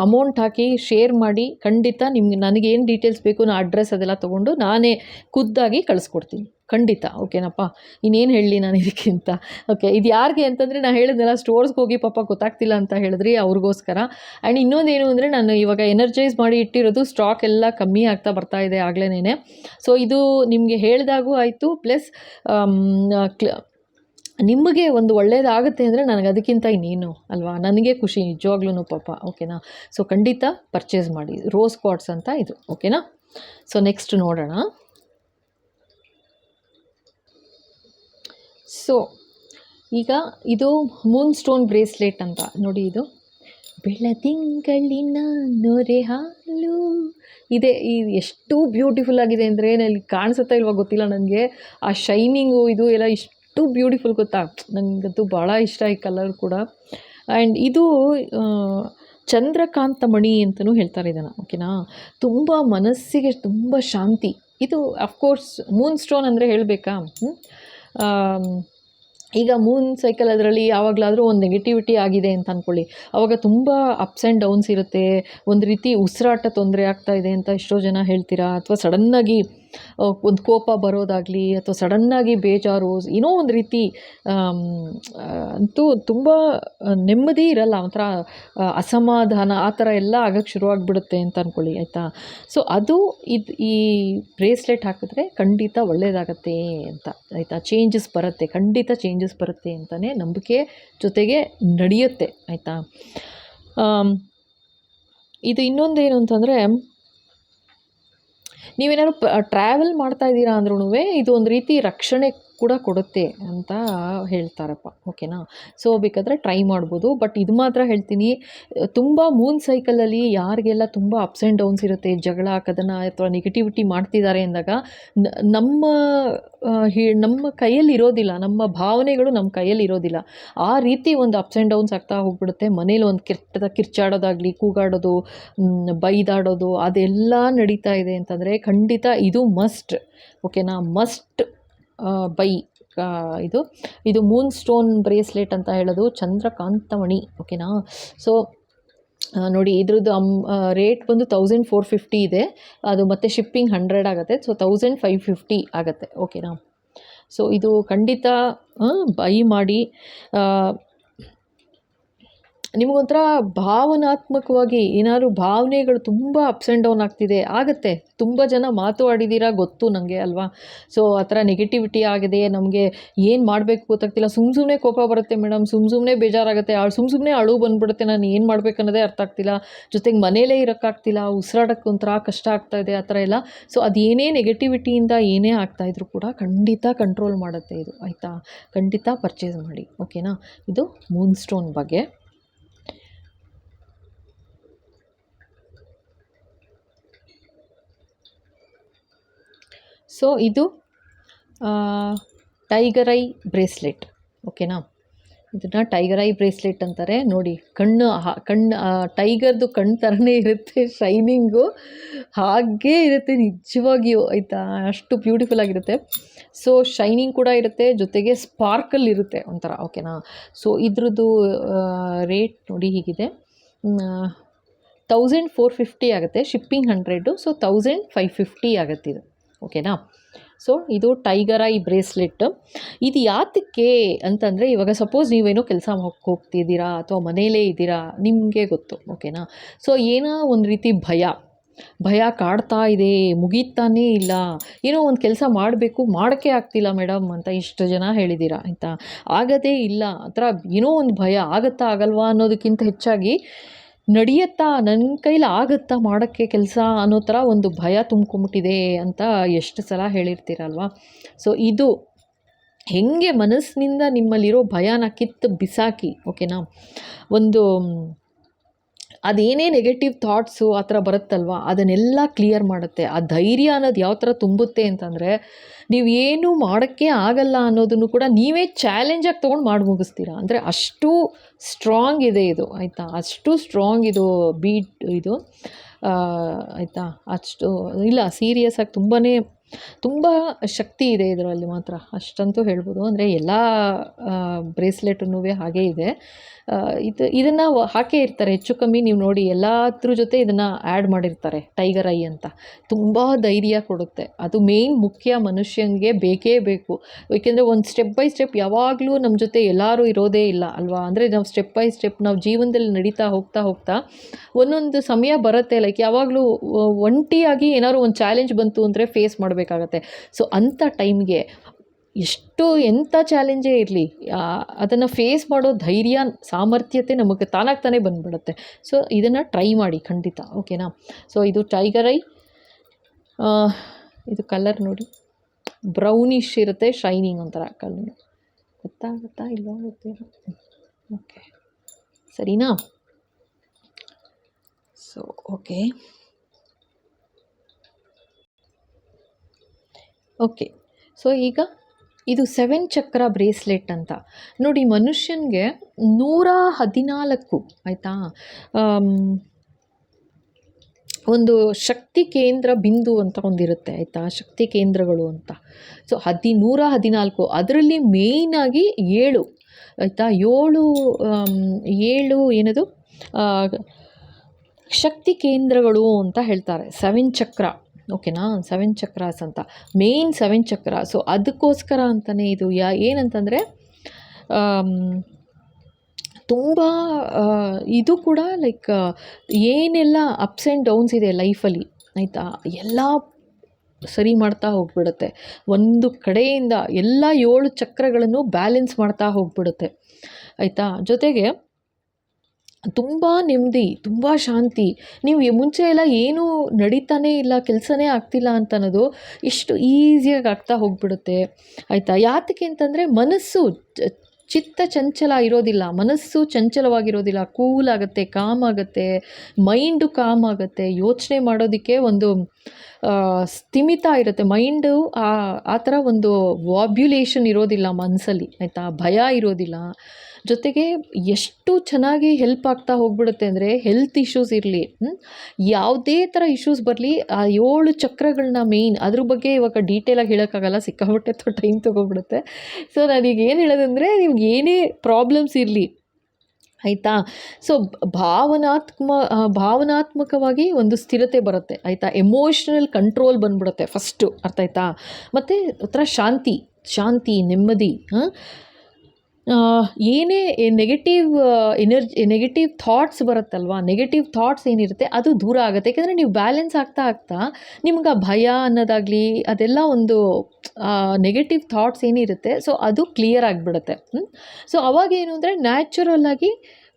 ಅಮೌಂಟ್ ಹಾಕಿ ಶೇರ್ ಮಾಡಿ, ಖಂಡಿತ ನನಗೇನು ಡೀಟೇಲ್ಸ್ ಬೇಕು, ನಾನು ಅಡ್ರೆಸ್ ಅದೆಲ್ಲ ತೊಗೊಂಡು ನಾನೇ ಖುದ್ದಾಗಿ ಕಳಿಸ್ಕೊಡ್ತೀನಿ. ಖಂಡಿತ. ಓಕೆನಪ್ಪ? ಇನ್ನೇನು ಹೇಳಲಿ ನಾನು ಇದಕ್ಕಿಂತ. ಓಕೆ, ಇದು ಯಾರಿಗೆ ಅಂತಂದರೆ ನಾನು ಹೇಳಿದ್ನಲ್ಲ, ಸ್ಟೋರ್ಸ್ಗೆ ಹೋಗಿ ಪಾಪ ಗೊತ್ತಾಗ್ತಿಲ್ಲ ಅಂತ ಹೇಳಿದ್ರಿ, ಅವ್ರಿಗೋಸ್ಕರ. ಆ್ಯಂಡ್ ಇನ್ನೊಂದೇನು ಅಂದರೆ, ನಾನು ಇವಾಗ ಎನರ್ಜೈಸ್ ಮಾಡಿ ಇಟ್ಟಿರೋದು ಸ್ಟಾಕ್ ಎಲ್ಲ ಕಮ್ಮಿ ಆಗ್ತಾ ಬರ್ತಾ ಇದೆ ಆಗ್ಲೇ. ಸೊ ಇದು ನಿಮಗೆ ಹೇಳಿದಾಗೂ ಆಯಿತು, ಪ್ಲಸ್ ನಿಮಗೆ ಒಂದು ಒಳ್ಳೆಯದಾಗುತ್ತೆ ಅಂದರೆ ನನಗೆ ಅದಕ್ಕಿಂತ ಇನ್ನೇನು ಅಲ್ವಾ? ನನಗೆ ಖುಷಿ ನಿಜವಾಗ್ಲೂ ಪಾಪ. ಓಕೆನಾ? ಸೊ ಖಂಡಿತ ಪರ್ಚೇಸ್ ಮಾಡಿ. ರೋಸ್ ಕ್ವಾರ್ಟ್ಸ್ ಅಂತ ಇದು. ಓಕೆನಾ? ಸೊ ನೆಕ್ಸ್ಟ್ ನೋಡೋಣ. ಸೊ ಈಗ ಇದು ಮೂನ್ ಸ್ಟೋನ್ ಬ್ರೇಸ್ಲೆಟ್ ಅಂತ ನೋಡಿ. ಇದು ಬೆಳದಿಂಗಳಿನ ನೊರೆ ಹಾಲು ಇದೆ. ಇದು ಎಷ್ಟು ಬ್ಯೂಟಿಫುಲ್ ಆಗಿದೆ ಅಂದರೆ, ನನಗೆ ಕಾಣಿಸುತ್ತಾ ಇಲ್ವಾ ಗೊತ್ತಿಲ್ಲ ನನಗೆ, ಆ ಶೈನಿಂಗು ಇದು ಎಲ್ಲ ಇಷ್ಟು ಬ್ಯೂಟಿಫುಲ್ ಗೊತ್ತಾ. ನನಗಂತೂ ಭಾಳ ಇಷ್ಟ ಈ ಕಲರ್ ಕೂಡ. ಆ್ಯಂಡ್ ಇದು ಚಂದ್ರಕಾಂತ ಮಣಿ ಅಂತಲೂ ಹೇಳ್ತಾರೆ ಇದನ್ನು. ಓಕೆನಾ? ತುಂಬ ಮನಸ್ಸಿಗೆ ತುಂಬ ಶಾಂತಿ. ಇದು ಅಫ್ಕೋರ್ಸ್ ಮೂನ್ ಸ್ಟೋನ್ ಅಂದರೆ ಹೇಳಬೇಕಾ? ಈಗ ಮೂನ್ ಸೈಕಲ್ ಅದರಲ್ಲಿ ಯಾವಾಗಲಾದರೂ ಒಂದು ನೆಗೆಟಿವಿಟಿ ಆಗಿದೆ ಅಂತ ಅಂದ್ಕೊಳ್ಳಿ, ಆವಾಗ ತುಂಬ ಅಪ್ಸ್ ಆ್ಯಂಡ್ ಡೌನ್ಸ್ ಇರುತ್ತೆ, ಒಂದು ರೀತಿ ಉಸಿರಾಟ ತೊಂದರೆ ಆಗ್ತಾ ಇದೆ ಅಂತ ಎಷ್ಟೋ ಜನ ಹೇಳ್ತೀರಾ. ಅಥವಾ ಸಡನ್ನಾಗಿ ಒಂದು ಕೋಪ ಬರೋದಾಗಲಿ, ಅಥವಾ ಸಡನ್ನಾಗಿ ಬೇಜಾರು, ಏನೋ ಒಂದು ರೀತಿ ಅಂತೂ ತುಂಬ ನೆಮ್ಮದಿ ಇರಲ್ಲ, ಒಂಥರ ಅಸಮಾಧಾನ ಆ ಥರ ಎಲ್ಲ ಆಗೋಕ್ಕೆ ಶುರುವಾಗ್ಬಿಡುತ್ತೆ ಅಂತ ಅಂದ್ಕೊಳ್ಳಿ. ಆಯಿತಾ? ಸೊ ಅದು ಈ ಬ್ರೇಸ್ಲೆಟ್ ಹಾಕಿದ್ರೆ ಖಂಡಿತ ಒಳ್ಳೆಯದಾಗತ್ತೆ ಅಂತ. ಆಯಿತಾ? ಚೇಂಜಸ್ ಬರುತ್ತೆ, ಖಂಡಿತ ಚೇಂಜಸ್ ಬರುತ್ತೆ ಅಂತಲೇ ನಂಬಿಕೆ ಜೊತೆಗೆ ನಡೆಯುತ್ತೆ. ಆಯಿತಾ? ಇದು ಇನ್ನೊಂದೇನು ಅಂತಂದರೆ, ನೀವೇನಾದ್ರು ಟ್ರಾವೆಲ್ ಮಾಡ್ತಾ ಇದ್ದೀರಾ ಅಂದ್ರೂ ಇದು ಒಂದು ರೀತಿ ರಕ್ಷಣೆ ಕೂಡ ಕೊಡುತ್ತೆ ಅಂತ ಹೇಳ್ತಾರಪ್ಪ. ಓಕೆನಾ? ಸೊ ಬೇಕಾದರೆ ಟ್ರೈ ಮಾಡ್ಬೋದು. ಬಟ್ ಇದು ಮಾತ್ರ ಹೇಳ್ತೀನಿ, ತುಂಬ ಮೂನ್ ಸೈಕಲಲ್ಲಿ ಯಾರಿಗೆಲ್ಲ ತುಂಬ ಅಪ್ಸ್ ಆ್ಯಂಡ್ ಡೌನ್ಸ್ ಇರುತ್ತೆ, ಜಗಳ ಹಾಕೋದನ್ನು ಅಥವಾ ನೆಗೆಟಿವಿಟಿ ಮಾಡ್ತಿದ್ದಾರೆ ಅಂದಾಗ ನಮ್ಮ ಕೈಯಲ್ಲಿ ಇರೋದಿಲ್ಲ, ನಮ್ಮ ಭಾವನೆಗಳು ನಮ್ಮ ಕೈಯಲ್ಲಿ ಇರೋದಿಲ್ಲ. ಆ ರೀತಿ ಒಂದು ಅಪ್ಸ್ ಆ್ಯಂಡ್ ಡೌನ್ಸ್ ಆಗ್ತಾ ಹೋಗ್ಬಿಡುತ್ತೆ. ಮನೇಲಿ ಒಂದು ಕಿರ್ಚಾಡೋದಾಗಲಿ, ಕೂಗಾಡೋದು, ಬೈದಾಡೋದು ಅದೆಲ್ಲ ನಡೀತಾ ಇದೆ ಅಂತಂದರೆ ಖಂಡಿತ ಇದು ಮಸ್ಟ್. ಓಕೆನಾ? ಮಸ್ಟ್ ಬೈ ಇದು ಮೂನ್ ಸ್ಟೋನ್ ಬ್ರೇಸ್ಲೆಟ್ ಅಂತ ಹೇಳೋದು ಚಂದ್ರಕಾಂತಮಣಿ. ಓಕೆನಾ? ಸೊ ನೋಡಿ ಇದ್ರದ್ದು ರೇಟ್ ಬಂದು 1450 ಇದೆ, ಅದು ಮತ್ತು ಶಿಪ್ಪಿಂಗ್ 100 ಆಗುತ್ತೆ. ಸೊ 1550 ಆಗುತ್ತೆ. ಓಕೆನಾ. ಸೊ ಇದು ಖಂಡಿತ ಬೈ ಮಾಡಿ. ನಿಮಗೊಂಥರ ಭಾವನಾತ್ಮಕವಾಗಿ ಏನಾದ್ರು ಭಾವನೆಗಳು ತುಂಬ ಅಪ್ಸ್ ಆ್ಯಂಡ್ ಡೌನ್ ಆಗ್ತಿದೆ, ಆಗುತ್ತೆ. ತುಂಬ ಜನ ಮಾತಾಡಿದ್ದೀರಾ ಗೊತ್ತು ನನಗೆ ಅಲ್ವಾ. ಸೊ ಆ ಥರ ನೆಗೆಟಿವಿಟಿ ಆಗಿದೆ, ನಮಗೆ ಏನು ಮಾಡಬೇಕು ಗೊತ್ತಾಗ್ತಿಲ್ಲ, ಸುಮ್ಮನೆ ಕೋಪ ಬರುತ್ತೆ ಮೇಡಮ್, ಸುಮ್ಮನೆ ಬೇಜಾರಾಗುತ್ತೆ, ಸುಮ್ಮನೆ ಅಳು ಬಂದುಬಿಡುತ್ತೆ, ನಾನು ಏನು ಮಾಡಬೇಕನ್ನೋದೇ ಅರ್ಥ ಆಗ್ತಿಲ್ಲ, ಜೊತೆಗೆ ಮನೇಲೇ ಇರೋಕ್ಕಾಗ್ತಿಲ್ಲ, ಉಸಿರಾಡೋಕ್ಕೆ ಒಂಥರ ಕಷ್ಟ ಆಗ್ತಾಯಿದೆ, ಆ ಥರ ಎಲ್ಲ. ಸೊ ಅದು ಏನೇ ನೆಗೆಟಿವಿಟಿಯಿಂದ ಏನೇ ಆಗ್ತಾಯಿದ್ರು ಕೂಡ ಖಂಡಿತ ಕಂಟ್ರೋಲ್ ಮಾಡುತ್ತೆ ಇದು, ಆಯಿತಾ. ಖಂಡಿತ ಪರ್ಚೇಸ್ ಮಾಡಿ. ಓಕೆನಾ. ಇದು ಮೂನ್ ಸ್ಟೋನ್ ಬಗ್ಗೆ. ಸೊ ಇದು ಟೈಗರ್ ಐ ಬ್ರೇಸ್ಲೆಟ್. ಓಕೆನಾ. ಇದನ್ನು ಟೈಗರ್ ಐ ಬ್ರೇಸ್ಲೆಟ್ ಅಂತಾರೆ. ನೋಡಿ ಕಣ್ಣು ಟೈಗರ್ದು ಕಣ್ಣು ಥರನೇ ಇರುತ್ತೆ, ಶೈನಿಂಗು ಹಾಗೇ ಇರುತ್ತೆ ನಿಜವಾಗಿಯೂ, ಆಯಿತಾ. ಅಷ್ಟು ಬ್ಯೂಟಿಫುಲ್ ಆಗಿರುತ್ತೆ. ಸೊ ಶೈನಿಂಗ್ ಕೂಡ ಇರುತ್ತೆ, ಜೊತೆಗೆ ಸ್ಪಾರ್ಕಲ್ ಇರುತ್ತೆ ಒಂಥರ. ಓಕೆನಾ. ಸೊ ಇದ್ರದ್ದು ರೇಟ್ ನೋಡಿ ಹೀಗಿದೆ, 1450 ಆಗುತ್ತೆ, ಶಿಪ್ಪಿಂಗ್ 100. ಸೊ 1550 ಆಗುತ್ತೆ ಇದು. ಓಕೆನಾ. ಸೊ ಇದು ಟೈಗರ್ ಐ ಬ್ರೇಸ್ಲೆಟ್. ಇದು ಯಾತಕ್ಕೆ ಅಂತಂದರೆ, ಇವಾಗ ಸಪೋಸ್ ನೀವೇನೋ ಕೆಲಸ ಹೋಗ್ತಿದ್ದೀರಾ ಅಥವಾ ಮನೇಲೇ ಇದ್ದೀರಾ, ನಿಮಗೆ ಗೊತ್ತು. ಓಕೆನಾ. ಸೊ ಏನೋ ಒಂದು ರೀತಿ ಭಯ ಕಾಡ್ತಾ ಇದೆ, ಮುಗೀತಾನೇ ಇಲ್ಲ, ಏನೋ ಒಂದು ಕೆಲಸ ಮಾಡಬೇಕು, ಮಾಡೋಕ್ಕೆ ಆಗ್ತಿಲ್ಲ ಮೇಡಮ್ ಅಂತ ಇಷ್ಟು ಜನ ಹೇಳಿದ್ದೀರಾ, ಆಯಿತಾ. ಆಗೋದೇ ಇಲ್ಲ ಆ ಥರ ಏನೋ ಒಂದು ಭಯ, ಆಗುತ್ತಾ ಆಗಲ್ವಾ ಅನ್ನೋದಕ್ಕಿಂತ ಹೆಚ್ಚಾಗಿ ನಡೆಯುತ್ತಾ, ನನ್ನ ಕೈಲಿ ಆಗುತ್ತಾ ಮಾಡೋಕ್ಕೆ ಕೆಲಸ ಅನ್ನೋ ಥರ ಒಂದು ಭಯ ತುಂಬ್ಕೊಂಬಿಟ್ಟಿದೆ ಅಂತ ಎಷ್ಟು ಸಲ ಹೇಳಿರ್ತೀರಲ್ವ. ಸೊ ಇದು ಹೆಂಗೆ ಮನಸ್ಸಿನಿಂದ ನಿಮ್ಮಲ್ಲಿರೋ ಭಯನ ಕಿತ್ತು ಬಿಸಾಕಿ. ಓಕೆನಾ. ಒಂದು ಅದೇನೇ ನೆಗೆಟಿವ್ ಥಾಟ್ಸು ಆ ಥರ ಬರುತ್ತಲ್ವ, ಅದನ್ನೆಲ್ಲ ಕ್ಲಿಯರ್ ಮಾಡುತ್ತೆ. ಆ ಧೈರ್ಯ ಅನ್ನೋದು ಯಾವ ಥರ ತುಂಬುತ್ತೆ ಅಂತಂದರೆ, ನೀವು ಏನೂ ಮಾಡೋಕ್ಕೆ ಆಗಲ್ಲ ಅನ್ನೋದನ್ನು ಕೂಡ ನೀವೇ ಚಾಲೆಂಜಾಗಿ ತೊಗೊಂಡು ಮಾಡಿ ಮುಗಿಸ್ತೀರಾ. ಅಂದರೆ ಅಷ್ಟು ಸ್ಟ್ರಾಂಗ್ ಇದೆ ಇದು, ಆಯಿತಾ. ಅಷ್ಟು ಸ್ಟ್ರಾಂಗ್ ಇದು ಇದು, ಆಯಿತಾ. ಅಷ್ಟು ಇಲ್ಲ, ಸೀರಿಯಸ್ಸಾಗಿ ತುಂಬ ಶಕ್ತಿ ಇದೆ ಇದರಲ್ಲಿ ಮಾತ್ರ, ಅಷ್ಟಂತೂ ಹೇಳ್ಬೋದು. ಅಂದರೆ ಎಲ್ಲ ಬ್ರೇಸ್ಲೆಟೂ ಹಾಗೇ ಇದೆ. ಇದನ್ನು ಹಾಕೇ ಇರ್ತಾರೆ ಹೆಚ್ಚು ಕಮ್ಮಿ, ನೀವು ನೋಡಿ ಎಲ್ಲದ್ರ ಜೊತೆ ಇದನ್ನು ಆ್ಯಡ್ ಮಾಡಿರ್ತಾರೆ, ಟೈಗರ್ ಐ ಅಂತ. ತುಂಬ ಧೈರ್ಯ ಕೊಡುತ್ತೆ, ಅದು ಮುಖ್ಯ ಮನುಷ್ಯನಿಗೆ ಬೇಕೇ ಬೇಕು. ಏಕೆಂದರೆ ಒಂದು ಸ್ಟೆಪ್ ಬೈ ಸ್ಟೆಪ್ ಯಾವಾಗಲೂ ನಮ್ಮ ಜೊತೆ ಎಲ್ಲರೂ ಇರೋದೇ ಇಲ್ಲ ಅಲ್ವಾ. ಅಂದರೆ ನಾವು ಸ್ಟೆಪ್ ಬೈ ಸ್ಟೆಪ್ ನಾವು ಜೀವನದಲ್ಲಿ ನಡೀತಾ ಹೋಗ್ತಾ ಒಂದೊಂದು ಸಮಯ ಬರುತ್ತೆ, ಲೈಕ್ ಯಾವಾಗಲೂ ಒಂಟಿಯಾಗಿ ಏನಾದ್ರು ಒಂದು ಚಾಲೆಂಜ್ ಬಂತು ಅಂದರೆ ಫೇಸ್ ಮಾಡಬೇಕಾಗತ್ತೆ. ಸೊ ಅಂಥ ಟೈಮ್ಗೆ ಎಂಥ ಚಾಲೆಂಜೇ ಇರಲಿ, ಅದನ್ನು ಫೇಸ್ ಮಾಡೋ ಧೈರ್ಯ, ಸಾಮರ್ಥ್ಯತೆ ನಮಗೆ ತಾನಾಗ್ತಾನೆ ಬಂದುಬಿಡುತ್ತೆ. ಸೊ ಇದನ್ನು ಟ್ರೈ ಮಾಡಿ ಖಂಡಿತ. ಓಕೆನಾ. ಸೊ ಇದು ಟೈಗರ್ ಐ, ಇದು ಕಲರ್ ನೋಡಿ ಬ್ರೌನಿಶ್ ಇರುತ್ತೆ, ಶೈನಿಂಗ್ ಒಂಥರ ಕಲರ್. ಗೊತ್ತಾ ಇಲ್ಲ ಗೊತ್ತಿಲ್ಲ. ಓಕೆ ಸರಿನಾ. So okay. ಸೊ ಈಗ ಇದು 7 ಚಕ್ರ ಬ್ರೇಸ್ಲೆಟ್ ಅಂತ. ನೋಡಿ ಮನುಷ್ಯನಿಗೆ 114, ಆಯಿತಾ, ಒಂದು ಶಕ್ತಿ ಕೇಂದ್ರ ಬಿಂದು ಅಂತ ಒಂದಿರುತ್ತೆ, ಆಯಿತಾ, ಶಕ್ತಿ ಕೇಂದ್ರಗಳು ಅಂತ. ಸೊ 114, ಅದರಲ್ಲಿ ಮೇಯ್ನಾಗಿ 7, ಆಯಿತಾ, 7 ಏನದು ಶಕ್ತಿ ಕೇಂದ್ರಗಳು ಅಂತ ಹೇಳ್ತಾರೆ, 7 ಚಕ್ರ. ಓಕೆನಾ. 7 ಚಕ್ರಾಸ್ ಅಂತ, ಮೇಯ್ನ್ 7 ಚಕ್ರ. ಸೊ ಅದಕ್ಕೋಸ್ಕರ ಅಂತಲೇ ಇದು ಏನಂತಂದರೆ, ತುಂಬ ಇದು ಕೂಡ ಲೈಕ್ ಏನೆಲ್ಲ ಅಪ್ಸ್ ಆ್ಯಂಡ್ ಡೌನ್ಸ್ ಇದೆ ಲೈಫಲ್ಲಿ, ಆಯಿತಾ, ಎಲ್ಲ ಸರಿ ಮಾಡ್ತಾ ಹೋಗ್ಬಿಡುತ್ತೆ. ಒಂದು ಕಡೆಯಿಂದ ಎಲ್ಲ 7 ಚಕ್ರಗಳನ್ನು ಬ್ಯಾಲೆನ್ಸ್ ಮಾಡ್ತಾ ಹೋಗ್ಬಿಡುತ್ತೆ, ಆಯಿತಾ. ಜೊತೆಗೆ ತುಂಬ ನೆಮ್ಮದಿ, ತುಂಬ ಶಾಂತಿ. ನೀವು ಮುಂಚೆ ಎಲ್ಲ ಏನೂ ನಡೀತಾನೇ ಇಲ್ಲ, ಕೆಲಸನೇ ಆಗ್ತಿಲ್ಲ ಅಂತ ಅನ್ನೋದು ಎಷ್ಟು ಈಸಿಯಾಗಿ ಆಗ್ತಾ ಹೋಗ್ಬಿಡುತ್ತೆ, ಆಯಿತಾ. ಯಾತಕ್ಕೆ ಅಂತಂದರೆ ಮನಸ್ಸು ಚಿತ್ತ ಚಂಚಲ ಇರೋದಿಲ್ಲ, ಮನಸ್ಸು ಚಂಚಲವಾಗಿರೋದಿಲ್ಲ, ಕೂಲ್ ಆಗುತ್ತೆ, ಕಾಮ್ ಆಗುತ್ತೆ, ಮೈಂಡು ಕಾಮ್ ಆಗುತ್ತೆ, ಯೋಚನೆ ಮಾಡೋದಕ್ಕೆ ಒಂದು ಸ್ಥಿಮಿತ ಇರುತ್ತೆ ಮೈಂಡು. ಆ ಥರ ಒಂದು ವಾಬ್ಯುಲೇಷನ್ ಇರೋದಿಲ್ಲ ಮನಸ್ಸಲ್ಲಿ, ಆಯಿತಾ, ಭಯ ಇರೋದಿಲ್ಲ. ಜೊತೆಗೆ ಎಷ್ಟು ಚೆನ್ನಾಗಿ ಹೆಲ್ಪ್ ಆಗ್ತಾ ಹೋಗ್ಬಿಡುತ್ತೆ ಅಂದರೆ, ಹೆಲ್ತ್ ಇಶ್ಯೂಸ್ ಇರಲಿ, ಯಾವುದೇ ಥರ ಇಶ್ಯೂಸ್ ಬರಲಿ, ಆ 7 ಚಕ್ರಗಳನ್ನ ಮೇಯ್ನ್, ಅದ್ರ ಬಗ್ಗೆ ಇವಾಗ ಡೀಟೇಲಾಗಿ ಹೇಳೋಕ್ಕಾಗಲ್ಲ, ಸಿಕ್ಕಾಪಟ್ಟೆ ಟೈಮ್ ತೊಗೊಬಿಡುತ್ತೆ. ಸೊ ನಾನೀಗ ಏನು ಹೇಳೋದಂದರೆ, ನಿಮ್ಗೆ ಏನೇ ಪ್ರಾಬ್ಲಮ್ಸ್ ಇರಲಿ, ಆಯಿತಾ. ಸೊ ಭಾವನಾತ್ಮಕವಾಗಿ ಒಂದು ಸ್ಥಿರತೆ ಬರುತ್ತೆ ಆಯಿತಾ. ಎಮೋಷ್ನಲ್ ಕಂಟ್ರೋಲ್ ಬಂದ್ಬಿಡುತ್ತೆ ಫಸ್ಟು, ಅರ್ಥ ಆಯ್ತಾ. ಮತ್ತು ಒಂಥರ ಶಾಂತಿ ನೆಮ್ಮದಿ. ಏನೇ ನೆಗೆಟಿವ್ ಥಾಟ್ಸ್ ಬರುತ್ತಲ್ವಾ, ನೆಗೆಟಿವ್ ಥಾಟ್ಸ್ ಏನಿರುತ್ತೆ ಅದು ದೂರ ಆಗುತ್ತೆ. ಯಾಕೆಂದರೆ ನೀವು ಬ್ಯಾಲೆನ್ಸ್ ಆಗ್ತಾ ನಿಮ್ಗೆ ಆ ಭಯ ಅನ್ನೋದಾಗಲಿ ಅದೆಲ್ಲ ಒಂದು ನೆಗೆಟಿವ್ ಥಾಟ್ಸ್ ಏನಿರುತ್ತೆ ಸೊ ಅದು ಕ್ಲಿಯರ್ ಆಗಿಬಿಡುತ್ತೆ. ಸೊ ಅವಾಗೇನು ಅಂದರೆ ನ್ಯಾಚುರಲ್ಲಾಗಿ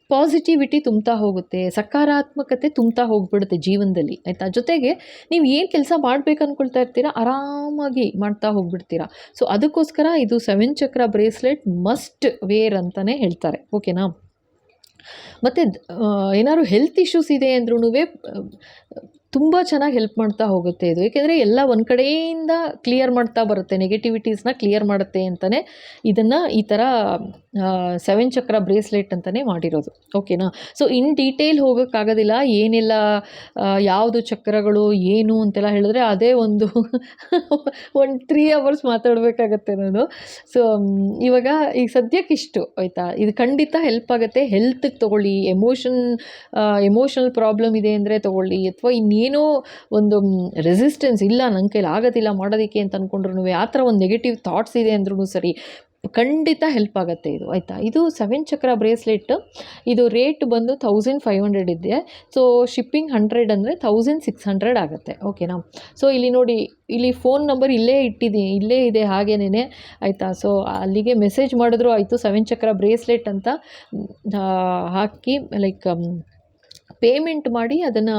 ಪಾಸಿಟಿವಿಟಿ ತುಂಬ್ತಾ ಹೋಗುತ್ತೆ, ಸಕಾರಾತ್ಮಕತೆ ತುಂಬ್ತಾ ಹೋಗ್ಬಿಡುತ್ತೆ ಜೀವನದಲ್ಲಿ ಆಯಿತಾ. ಜೊತೆಗೆ ನೀವು ಏನು ಕೆಲಸ ಮಾಡಬೇಕು ಅಂದ್ಕೊಳ್ತಾ ಇರ್ತೀರಾ ಆರಾಮಾಗಿ ಮಾಡ್ತಾ ಹೋಗ್ಬಿಡ್ತೀರಾ. ಸೊ ಅದಕ್ಕೋಸ್ಕರ ಇದು 7 ಚಕ್ರ ಬ್ರೇಸ್ಲೆಟ್ ಮಸ್ಟ್ ವೇರ್ ಅಂತಲೇ ಹೇಳ್ತಾರೆ, ಓಕೆನಾ. ಮತ್ತು ಏನಾದ್ರು ಹೆಲ್ತ್ ಇಶ್ಯೂಸ್ ಇದೆ ಅಂದ್ರೂ ತುಂಬ ಚೆನ್ನಾಗಿ ಹೆಲ್ಪ್ ಮಾಡ್ತಾ ಹೋಗುತ್ತೆ ಇದು. ಏಕೆಂದರೆ ಎಲ್ಲ ಒಂದು ಕಡೆಯಿಂದ ಕ್ಲಿಯರ್ ಮಾಡ್ತಾ ಬರುತ್ತೆ, ನೆಗೆಟಿವಿಟೀಸ್ನ ಕ್ಲಿಯರ್ ಮಾಡುತ್ತೆ ಅಂತಲೇ ಇದನ್ನು ಈ ಥರ 7 ಚಕ್ರ ಬ್ರೇಸ್ಲೆಟ್ ಅಂತಲೇ ಮಾಡಿರೋದು, ಓಕೆನಾ. ಸೊ ಇನ್ ಡೀಟೇಲ್ ಹೋಗೋಕ್ಕಾಗೋದಿಲ್ಲ, ಏನೆಲ್ಲ ಯಾವುದು ಚಕ್ರಗಳು ಏನು ಅಂತೆಲ್ಲ ಹೇಳಿದ್ರೆ ಅದೇ ಒಂದು 3 ಅವರ್ಸ್ ಮಾತಾಡಬೇಕಾಗತ್ತೆ ನಾನು. ಸೊ ಇವಾಗ ಈಗ ಸದ್ಯಕ್ಕಿಷ್ಟು ಆಯಿತಾ. ಇದು ಖಂಡಿತ ಹೆಲ್ಪ್ ಆಗುತ್ತೆ. ಹೆಲ್ತ್ಗೆ ತೊಗೊಳ್ಳಿ, ಎಮೋಷನಲ್ ಪ್ರಾಬ್ಲಮ್ ಇದೆ ಅಂದರೆ ತೊಗೊಳ್ಳಿ, ಅಥವಾ ಇನ್ನೇನೋ ಒಂದು ರೆಸಿಸ್ಟೆನ್ಸ್ ಇಲ್ಲ ನನ್ನ ಕೈಲಿ ಆಗೋದಿಲ್ಲ ಮಾಡೋದಕ್ಕೆ ಅಂತ ಅಂದ್ಕೊಂಡ್ರು, ಆ ಥರ ಒಂದು ನೆಗೆಟಿವ್ ಥಾಟ್ಸ್ ಇದೆ ಅಂದ್ರೂ ಸರಿ, ಖಂಡಿತ ಹೆಲ್ಪ್ ಆಗುತ್ತೆ ಇದು ಆಯಿತಾ. ಇದು 7 ಚಕ್ರ ಬ್ರೇಸ್ಲೆಟ್. ಇದು ರೇಟ್ ಬಂದು 1500 ಇದೆ. ಸೊ ಶಿಪ್ಪಿಂಗ್ 100 ಅಂದರೆ 1600 ಆಗುತ್ತೆ, ಓಕೆನಾ. ಸೊ ಇಲ್ಲಿ ನೋಡಿ, ಇಲ್ಲಿ ಫೋನ್ ನಂಬರ್ ಇಲ್ಲೇ ಇದೆ ಹಾಗೇನೇ ಆಯಿತಾ. ಸೊ ಅಲ್ಲಿಗೆ ಮೆಸೇಜ್ ಮಾಡಿದ್ರು ಆಯಿತು, 7 ಚಕ್ರ ಬ್ರೇಸ್ಲೆಟ್ ಅಂತ ಹಾಕಿ ಲೈಕ್ ಪೇಮೆಂಟ್ ಮಾಡಿ ಅದನ್ನು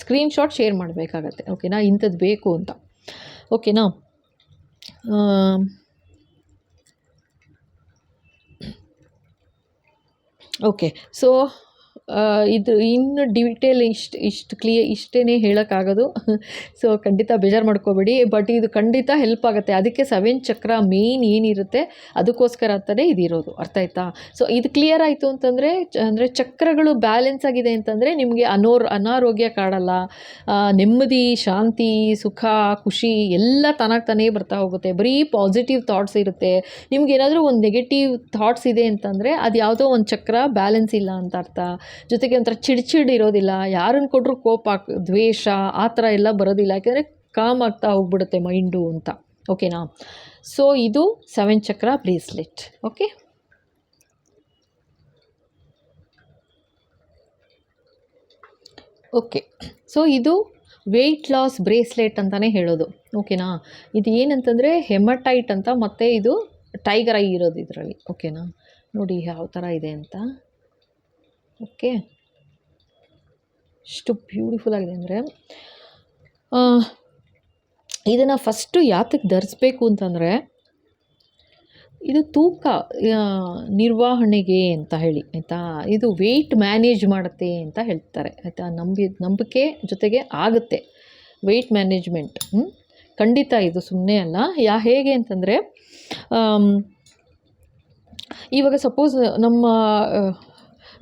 ಸ್ಕ್ರೀನ್ಶಾಟ್ ಶೇರ್ ಮಾಡಬೇಕಾಗತ್ತೆ, ಓಕೆನಾ, ಇಂಥದ್ದು ಬೇಕು ಅಂತ, ಓಕೆನಾ. ಓಕೆ. ಸೊ ಇದು ಇನ್ನು ಡೀಟೇಲ್ ಇಷ್ಟೇ ಹೇಳೋಕ್ಕಾಗೋದು. ಸೊ ಖಂಡಿತ ಬೇಜಾರು ಮಾಡ್ಕೋಬೇಡಿ, ಬಟ್ ಇದು ಖಂಡಿತ ಹೆಲ್ಪ್ ಆಗುತ್ತೆ. ಅದಕ್ಕೆ 7 ಚಕ್ರ ಮೇನ್ ಏನಿರುತ್ತೆ ಅದಕ್ಕೋಸ್ಕರ ಅಂತಲೇ ಇದಿರೋದು, ಅರ್ಥ ಆಯ್ತಾ. ಸೊ ಇದು ಕ್ಲಿಯರ್ ಆಯಿತು ಅಂತಂದರೆ, ಅಂದರೆ ಚಕ್ರಗಳು ಬ್ಯಾಲೆನ್ಸ್ ಆಗಿದೆ ಅಂತಂದರೆ ನಿಮಗೆ ಅನಾರೋಗ್ಯ ಕಾಡಲ್ಲ, ನೆಮ್ಮದಿ, ಶಾಂತಿ, ಸುಖ, ಖುಷಿ ಎಲ್ಲ ತಾನೇ ಬರ್ತಾ ಹೋಗುತ್ತೆ. ಬರೀ ಪಾಸಿಟಿವ್ ಥಾಟ್ಸ್ ಇರುತ್ತೆ. ನಿಮ್ಗೇನಾದರೂ ಒಂದು ನೆಗೆಟಿವ್ ಥಾಟ್ಸ್ ಇದೆ ಅಂತಂದರೆ ಅದು ಯಾವುದೋ ಒಂದು ಚಕ್ರ ಬ್ಯಾಲೆನ್ಸ್ ಇಲ್ಲ ಅಂತ ಅರ್ಥ. ಜೊತೆಗೆ ಒಂಥರ ಚಿಡ್ಚಿಡ್ ಇರೋದಿಲ್ಲ, ಯಾರನ್ನು ಕೊಟ್ಟರು ಕೋಪ, ದ್ವೇಷ ಆ ಥರ ಎಲ್ಲ ಬರೋದಿಲ್ಲ, ಯಾಕೆಂದರೆ ಕಾಮ್ ಆಗ್ತಾ ಹೋಗ್ಬಿಡುತ್ತೆ ಮೈಂಡು ಅಂತ, ಓಕೆನಾ. ಸೊ ಇದು 7 ಚಕ್ರ ಬ್ರೇಸ್ಲೆಟ್, ಓಕೆ. ಓಕೆ. ಸೊ ಇದು ವೆಯ್ಟ್ ಲಾಸ್ ಬ್ರೇಸ್ಲೆಟ್ ಅಂತಲೇ ಹೇಳೋದು, ಓಕೆನಾ. ಇದು ಏನಂತಂದರೆ ಹೆಮಟೈಟ್ ಅಂತ, ಮತ್ತು ಇದು ಟೈಗರ್ ಐ ಇರೋದು ಇದರಲ್ಲಿ, ಓಕೆನಾ. ನೋಡಿ ಯಾವ ಥರ ಇದೆ ಅಂತ, ಓಕೆ. ಎಷ್ಟು ಬ್ಯೂಟಿಫುಲ್ ಆಗಿದೆ ಅಂದರೆ, ಇದನ್ನು ಫಸ್ಟು ಯಾತಕ್ಕೆ ಧರಿಸ್ಬೇಕು ಅಂತಂದರೆ ಇದು ತೂಕ ನಿರ್ವಹಣೆಗೆ ಅಂತ ಹೇಳಿ ಆಯಿತಾ. ಇದು ವೆಯ್ಟ್ ಮ್ಯಾನೇಜ್ ಮಾಡುತ್ತೆ ಅಂತ ಹೇಳ್ತಾರೆ ಆಯಿತಾ. ನಂಬಿಕೆ ಜೊತೆಗೆ ಆಗುತ್ತೆ ವೆಯ್ಟ್ ಮ್ಯಾನೇಜ್ಮೆಂಟ್, ಖಂಡಿತ ಇದು ಸುಮ್ಮನೆ ಅಲ್ಲ. ಹೇಗೆ ಅಂತಂದರೆ ಇವಾಗ ಸಪೋಸ್ ನಮ್ಮ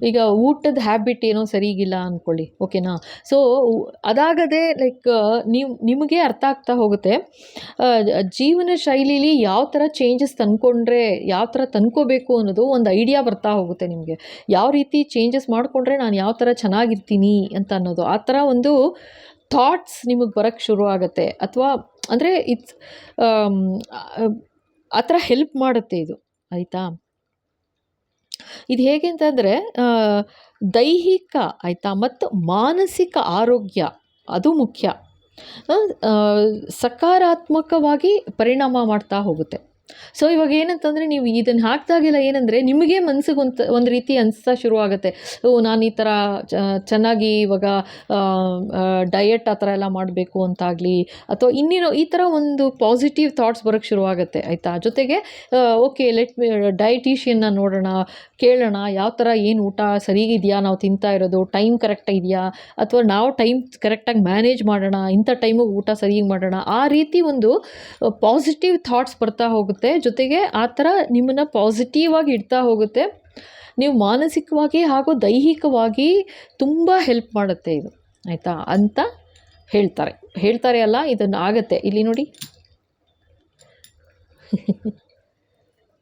ಈಗ ಊಟದ ಹ್ಯಾಬಿಟ್ ಏನೋ ಸರಿಗಿಲ್ಲ ಅಂದ್ಕೊಳ್ಳಿ, ಓಕೆನಾ. ಸೊ ಅದಾಗದೆ ಲೈಕ್ ನಿಮಗೆ ಅರ್ಥ ಆಗ್ತಾ ಹೋಗುತ್ತೆ ಜೀವನ ಶೈಲಿಲಿ ಯಾವ ಥರ ಚೇಂಜಸ್ ತಂದ್ಕೊಂಡ್ರೆ, ಯಾವ ಥರ ತಂದ್ಕೋಬೇಕು ಅನ್ನೋದು ಒಂದು ಐಡಿಯಾ ಬರ್ತಾ ಹೋಗುತ್ತೆ ನಿಮಗೆ. ಯಾವ ರೀತಿ ಚೇಂಜಸ್ ಮಾಡಿಕೊಂಡ್ರೆ ನಾನು ಯಾವ ಥರ ಚೆನ್ನಾಗಿರ್ತೀನಿ ಅಂತ ಅನ್ನೋದು, ಆ ಥರ ಒಂದು ಥಾಟ್ಸ್ ನಿಮಗೆ ಬರೋಕ್ಕೆ ಶುರು ಆಗುತ್ತೆ. ಅಥವಾ ಅಂದರೆ ಆ ಥರ ಹೆಲ್ಪ್ ಮಾಡುತ್ತೆ ಇದು, ಆಯಿತಾ. ಇದು ಹೇಗೆ ಅಂತಂದರೆ ದೈಹಿಕ ಆಯಿತಾ ಮತ್ತು ಮಾನಸಿಕ ಆರೋಗ್ಯ ಅದು ಮುಖ್ಯ, ಸಕಾರಾತ್ಮಕವಾಗಿ ಪರಿಣಾಮ ಮಾಡ್ತಾ ಹೋಗುತ್ತೆ. ಸೊ ಇವಾಗ ಏನಂತಂದರೆ ನೀವು ಇದನ್ನು ಹಾಕಿದಾಗೆಲ್ಲ ಏನಂದರೆ ನಿಮಗೆ ಮನಸ್ಸಿಗೆ ಒಂದು ರೀತಿ ಅನಿಸ್ತಾ ಶುರುವಾಗುತ್ತೆ, ನಾನು ಈ ಥರ ಚೆನ್ನಾಗಿ ಇವಾಗ ಡಯಟ್ ಆ ಥರ ಎಲ್ಲ ಮಾಡಬೇಕು ಅಂತಾಗಲಿ, ಅಥವಾ ಇನ್ನೇನೋ ಈ ಥರ ಒಂದು ಪಾಸಿಟಿವ್ ಥಾಟ್ಸ್ ಬರೋಕ್ಕೆ ಶುರುವಾಗುತ್ತೆ ಆಯಿತಾ. ಜೊತೆಗೆ ಓಕೆ ಡಯಟಿಷಿಯನ್ನ ನೋಡೋಣ, ಕೇಳೋಣ ಯಾವ ಥರ ಏನು ಊಟ ಸರಿಗಿದೆಯಾ, ನಾವು ತಿಂತಾ ಇರೋದು ಟೈಮ್ ಕರೆಕ್ಟಾಗಿದೆಯಾ, ಅಥವಾ ನಾವು ಟೈಮ್ ಕರೆಕ್ಟಾಗಿ ಮ್ಯಾನೇಜ್ ಮಾಡೋಣ, ಇಂಥ ಟೈಮಿಗೆ ಊಟ ಸರಿಯಾಗಿ ಮಾಡೋಣ, ಆ ರೀತಿ ಒಂದು ಪಾಸಿಟಿವ್ ಥಾಟ್ಸ್ ಬರ್ತಾ ಹೋಗುತ್ತೆ. ಜೊತೆಗೆ ಆ ಥರ ನಿಮ್ಮನ್ನು ಪಾಸಿಟಿವ್ ಆಗಿ ಇಡ್ತಾ ಹೋಗುತ್ತೆ. ನೀವು ಮಾನಸಿಕವಾಗಿ ಹಾಗೂ ದೈಹಿಕವಾಗಿ ತುಂಬ ಹೆಲ್ಪ್ ಮಾಡುತ್ತೆ ಇದು, ಆಯಿತಾ ಅಂತ ಹೇಳ್ತಾರೆ ಅಲ್ಲ, ಇದನ್ನು ಆಗುತ್ತೆ. ಇಲ್ಲಿ ನೋಡಿ